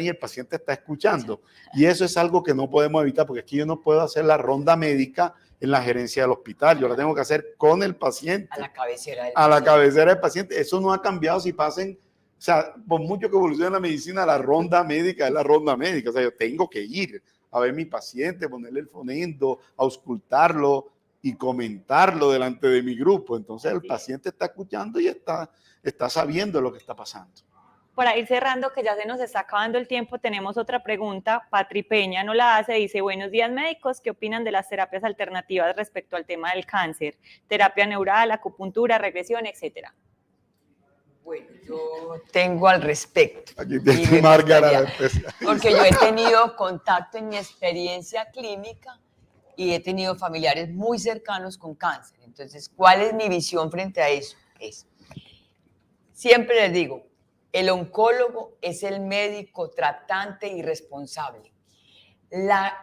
y el paciente está escuchando. Y eso es algo que no podemos evitar, porque aquí yo no puedo hacer la ronda médica en la gerencia del hospital, yo la tengo que hacer con el paciente. A la cabecera del A la paciente. cabecera del paciente. Eso no ha cambiado si pasen, o sea, por mucho que evolucione la medicina, la ronda médica es la ronda médica. O sea, yo tengo que ir a ver a mi paciente, ponerle el fonendo, auscultarlo y comentarlo delante de mi grupo. Entonces el paciente está escuchando y está sabiendo lo que está pasando. Para ir cerrando, que ya se nos está acabando el tiempo, tenemos otra pregunta. Patri Peña nos la hace, dice, buenos días médicos, ¿qué opinan de las terapias alternativas respecto al tema del cáncer? Terapia neural, acupuntura, regresión, etcétera. Bueno, yo tengo al respecto. Aquí Y tiene me Márgara. gustaría, porque yo he tenido contacto en mi experiencia clínica y he tenido familiares muy cercanos con cáncer. Entonces, ¿cuál es mi visión frente a eso? Siempre les digo, el oncólogo es el médico tratante y responsable. La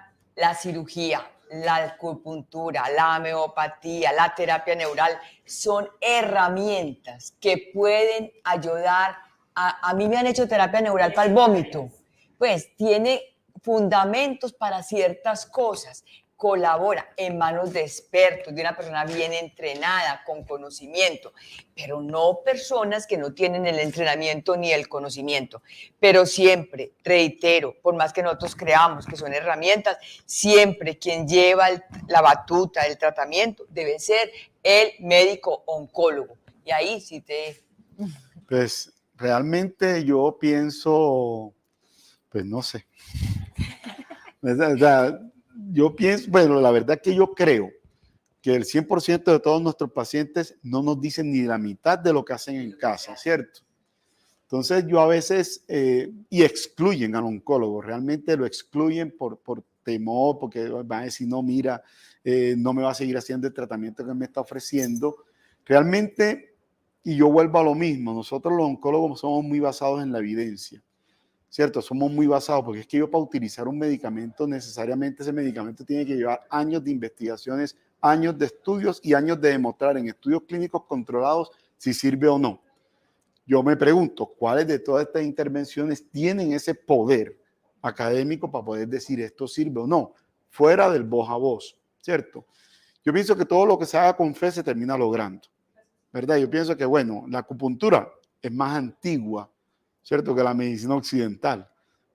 cirugía, la acupuntura, la homeopatía, la terapia neural son herramientas que pueden ayudar. A mí me han hecho terapia neural para el vómito. Pues tiene fundamentos para ciertas cosas. Colabora en manos de expertos, de una persona bien entrenada, con conocimiento, pero no personas que no tienen el entrenamiento ni el conocimiento. Pero siempre, reitero, por más que nosotros creamos que son herramientas, siempre quien lleva la batuta del tratamiento debe ser el médico oncólogo. Y ahí sí te... Pues realmente yo pienso, pues no sé. O sea, yo pienso, bueno, la verdad que yo creo que el 100% de todos nuestros pacientes no nos dicen ni la mitad de lo que hacen en casa, ¿cierto? Entonces yo a veces, y excluyen al oncólogo, realmente lo excluyen por temor, porque van a decir, no, mira, no me va a seguir haciendo el tratamiento que me está ofreciendo. Realmente, y yo vuelvo a lo mismo, nosotros los oncólogos somos muy basados en la evidencia. ¿Cierto? Somos muy basados, porque es que yo para utilizar un medicamento, necesariamente ese medicamento tiene que llevar años de investigaciones, años de estudios y años de demostrar en estudios clínicos controlados si sirve o no. Yo me pregunto, ¿cuáles de todas estas intervenciones tienen ese poder académico para poder decir esto sirve o no? Fuera del voz a voz, ¿cierto? Yo pienso que todo lo que se haga con fe se termina logrando, ¿verdad? Yo pienso que, bueno, la acupuntura es más antigua, ¿cierto?, que la medicina occidental.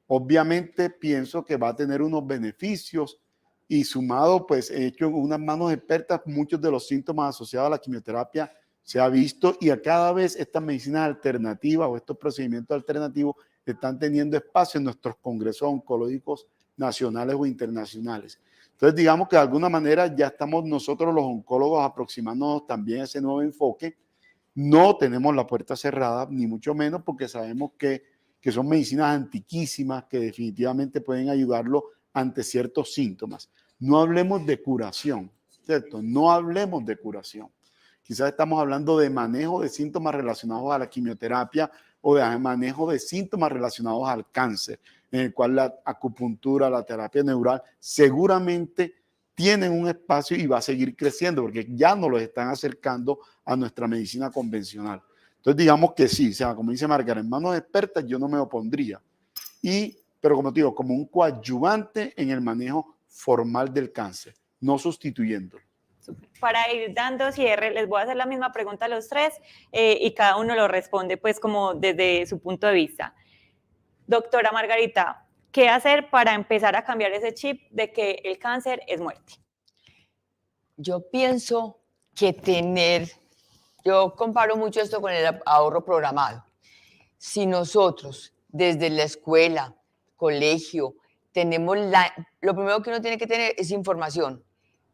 Obviamente pienso que va a tener unos beneficios y sumado, pues, hecho en unas manos expertas, muchos de los síntomas asociados a la quimioterapia se ha visto y a cada vez estas medicinas alternativas o estos procedimientos alternativos están teniendo espacio en nuestros congresos oncológicos nacionales o internacionales. Entonces, digamos que de alguna manera ya estamos nosotros los oncólogos aproximándonos también a ese nuevo enfoque. No tenemos la puerta cerrada, ni mucho menos, porque sabemos que son medicinas antiquísimas que definitivamente pueden ayudarlo ante ciertos síntomas. No hablemos de curación, ¿cierto? No hablemos de curación. Quizás estamos hablando de manejo de síntomas relacionados a la quimioterapia o de manejo de síntomas relacionados al cáncer, en el cual la acupuntura, la terapia neural, seguramente tienen un espacio y va a seguir creciendo porque ya nos los están acercando a nuestra medicina convencional. Entonces digamos que sí, o sea, como dice Márgara, en manos expertas yo no me opondría. Pero como te digo, como un coadyuvante en el manejo formal del cáncer, no sustituyéndolo. Para ir dando cierre, les voy a hacer la misma pregunta a los tres y cada uno lo responde pues como desde su punto de vista. Doctora Margarita, ¿qué hacer para empezar a cambiar ese chip de que el cáncer es muerte? Yo pienso que yo comparo mucho esto con el ahorro programado. Si nosotros desde la escuela, colegio, tenemos lo primero que uno tiene que tener es información.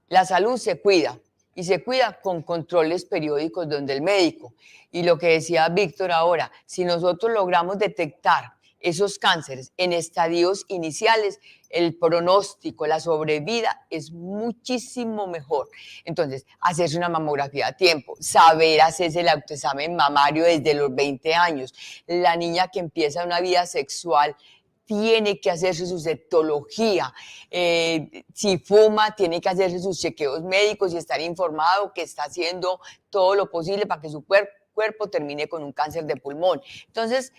La salud se cuida y se cuida con controles periódicos donde el médico. Y lo que decía Víctor ahora, si nosotros logramos detectar esos cánceres en estadios iniciales, el pronóstico, la sobrevida es muchísimo mejor. Entonces, hacerse una mamografía a tiempo, saber hacerse el autoexamen mamario desde los 20 años. La niña que empieza una vida sexual tiene que hacerse su citología. Si fuma, tiene que hacerse sus chequeos médicos y estar informado que está haciendo todo lo posible para que su cuerpo termine con un cáncer de pulmón. Entonces,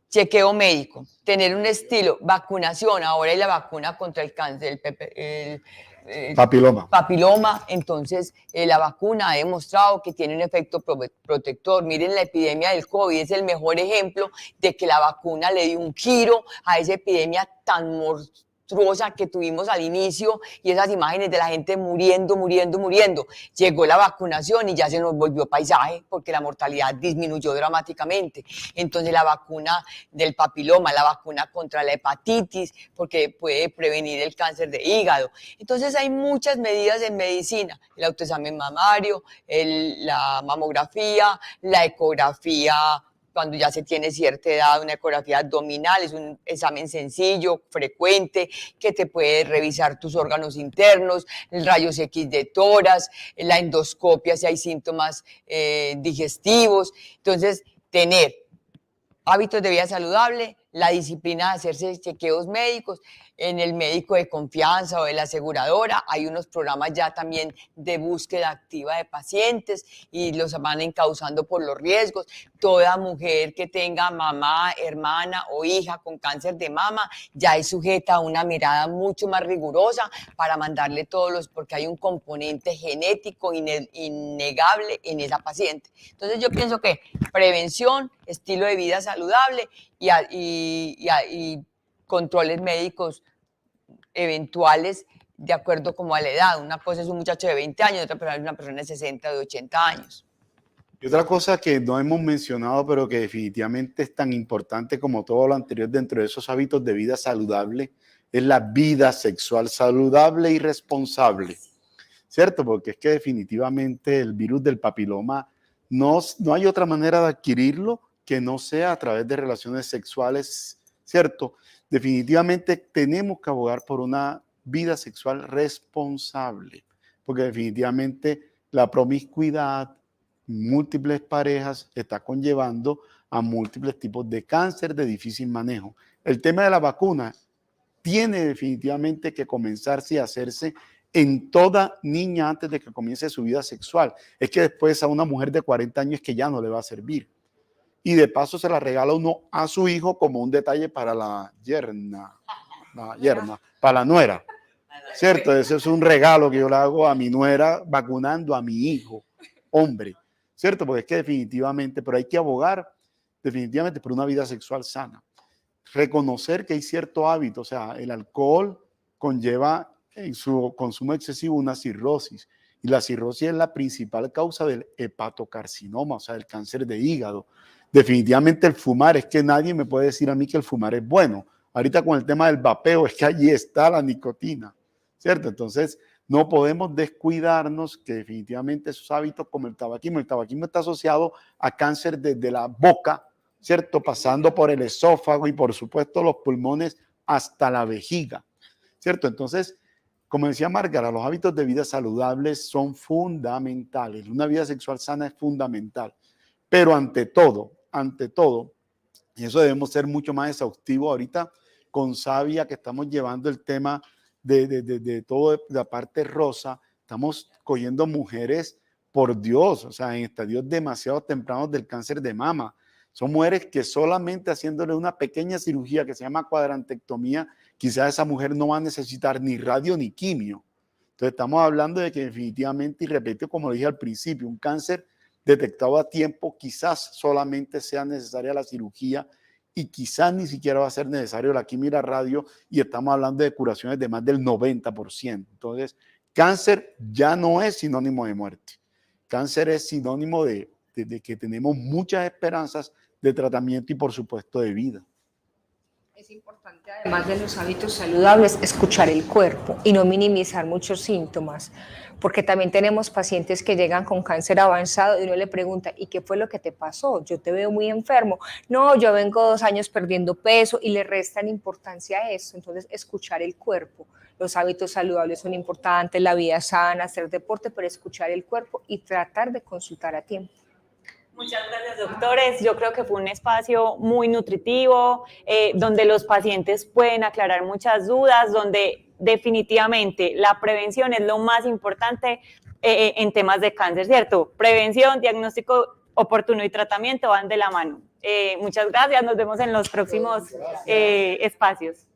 chequeo médico, tener un estilo, vacunación, ahora hay la vacuna contra el cáncer, papiloma, entonces la vacuna ha demostrado que tiene un efecto protector. Miren la epidemia del COVID, es el mejor ejemplo de que la vacuna le dio un giro a esa epidemia tan monstruosa que tuvimos al inicio y esas imágenes de la gente muriendo. Llegó la vacunación y ya se nos volvió paisaje porque la mortalidad disminuyó dramáticamente. Entonces la vacuna del papiloma, la vacuna contra la hepatitis, porque puede prevenir el cáncer de hígado. Entonces hay muchas medidas en medicina, el autoexamen mamario, la mamografía, la ecografía, cuando ya se tiene cierta edad, una ecografía abdominal, es un examen sencillo, frecuente, que te puede revisar tus órganos internos, el rayos X de tórax, la endoscopia si hay síntomas digestivos. Entonces, tener hábitos de vida saludable, la disciplina de hacerse chequeos médicos, en el médico de confianza o de la aseguradora. Hay unos programas ya también de búsqueda activa de pacientes y los van encauzando por los riesgos. Toda mujer que tenga mamá, hermana o hija con cáncer de mama ya es sujeta a una mirada mucho más rigurosa para mandarle todos los, porque hay un componente genético innegable en esa paciente. Entonces yo pienso que prevención, estilo de vida saludable y controles médicos eventuales de acuerdo como a la edad. Una cosa es un muchacho de 20 años, otra persona es una persona de 60 o de 80 años. Y otra cosa que no hemos mencionado, pero que definitivamente es tan importante como todo lo anterior dentro de esos hábitos de vida saludable, es la vida sexual saludable y responsable, ¿cierto? Porque es que definitivamente el virus del papiloma no hay otra manera de adquirirlo que no sea a través de relaciones sexuales, ¿cierto? Definitivamente tenemos que abogar por una vida sexual responsable, porque definitivamente la promiscuidad, múltiples parejas, está conllevando a múltiples tipos de cáncer de difícil manejo. El tema de la vacuna tiene definitivamente que comenzarse a hacerse en toda niña antes de que comience su vida sexual. Es que después a una mujer de 40 años que ya no le va a servir. Y de paso se la regala uno a su hijo como un detalle para la yerna, para la nuera, ¿cierto? Ese es un regalo que yo le hago a mi nuera vacunando a mi hijo, hombre, ¿cierto? Porque es que definitivamente, pero hay que abogar definitivamente por una vida sexual sana. Reconocer que hay cierto hábito, o sea, el alcohol conlleva en su consumo excesivo una cirrosis. Y la cirrosis es la principal causa del hepatocarcinoma, o sea, del cáncer de hígado. Definitivamente el fumar, es que nadie me puede decir a mí que el fumar es bueno. Ahorita con el tema del vapeo, es que allí está la nicotina, ¿cierto? Entonces, no podemos descuidarnos que definitivamente esos hábitos como el tabaquismo está asociado a cáncer desde la boca, ¿cierto? Pasando por el esófago y por supuesto los pulmones hasta la vejiga, ¿cierto? Entonces, como decía Márgara, los hábitos de vida saludables son fundamentales. Una vida sexual sana es fundamental. Pero ante todo, y eso debemos ser mucho más exhaustivos ahorita con Sabia, que estamos llevando el tema de toda la parte rosa, estamos cogiendo mujeres, por Dios, o sea, en estadios demasiado tempranos del cáncer de mama. Son mujeres que solamente haciéndole una pequeña cirugía que se llama cuadrantectomía, quizás esa mujer no va a necesitar ni radio ni quimio. Entonces estamos hablando de que definitivamente, y repito como lo dije al principio, un cáncer detectado a tiempo, quizás solamente sea necesaria la cirugía y quizás ni siquiera va a ser necesario la quimio y la radio, y estamos hablando de curaciones de más del 90%. Entonces, cáncer ya no es sinónimo de muerte. Cáncer es sinónimo de que tenemos muchas esperanzas de tratamiento y, por supuesto, de vida. Es importante, además de los hábitos saludables, escuchar el cuerpo y no minimizar muchos síntomas, porque también tenemos pacientes que llegan con cáncer avanzado y uno le pregunta, ¿y qué fue lo que te pasó? Yo te veo muy enfermo. No, yo vengo 2 años perdiendo peso, y le restan importancia a eso. Entonces, escuchar el cuerpo. Los hábitos saludables son importantes, la vida sana, hacer deporte, pero escuchar el cuerpo y tratar de consultar a tiempo. Muchas gracias, doctores. Yo creo que fue un espacio muy nutritivo, donde los pacientes pueden aclarar muchas dudas, donde definitivamente la prevención es lo más importante en temas de cáncer, ¿cierto? Prevención, diagnóstico oportuno y tratamiento van de la mano. Muchas gracias, nos vemos en los próximos espacios.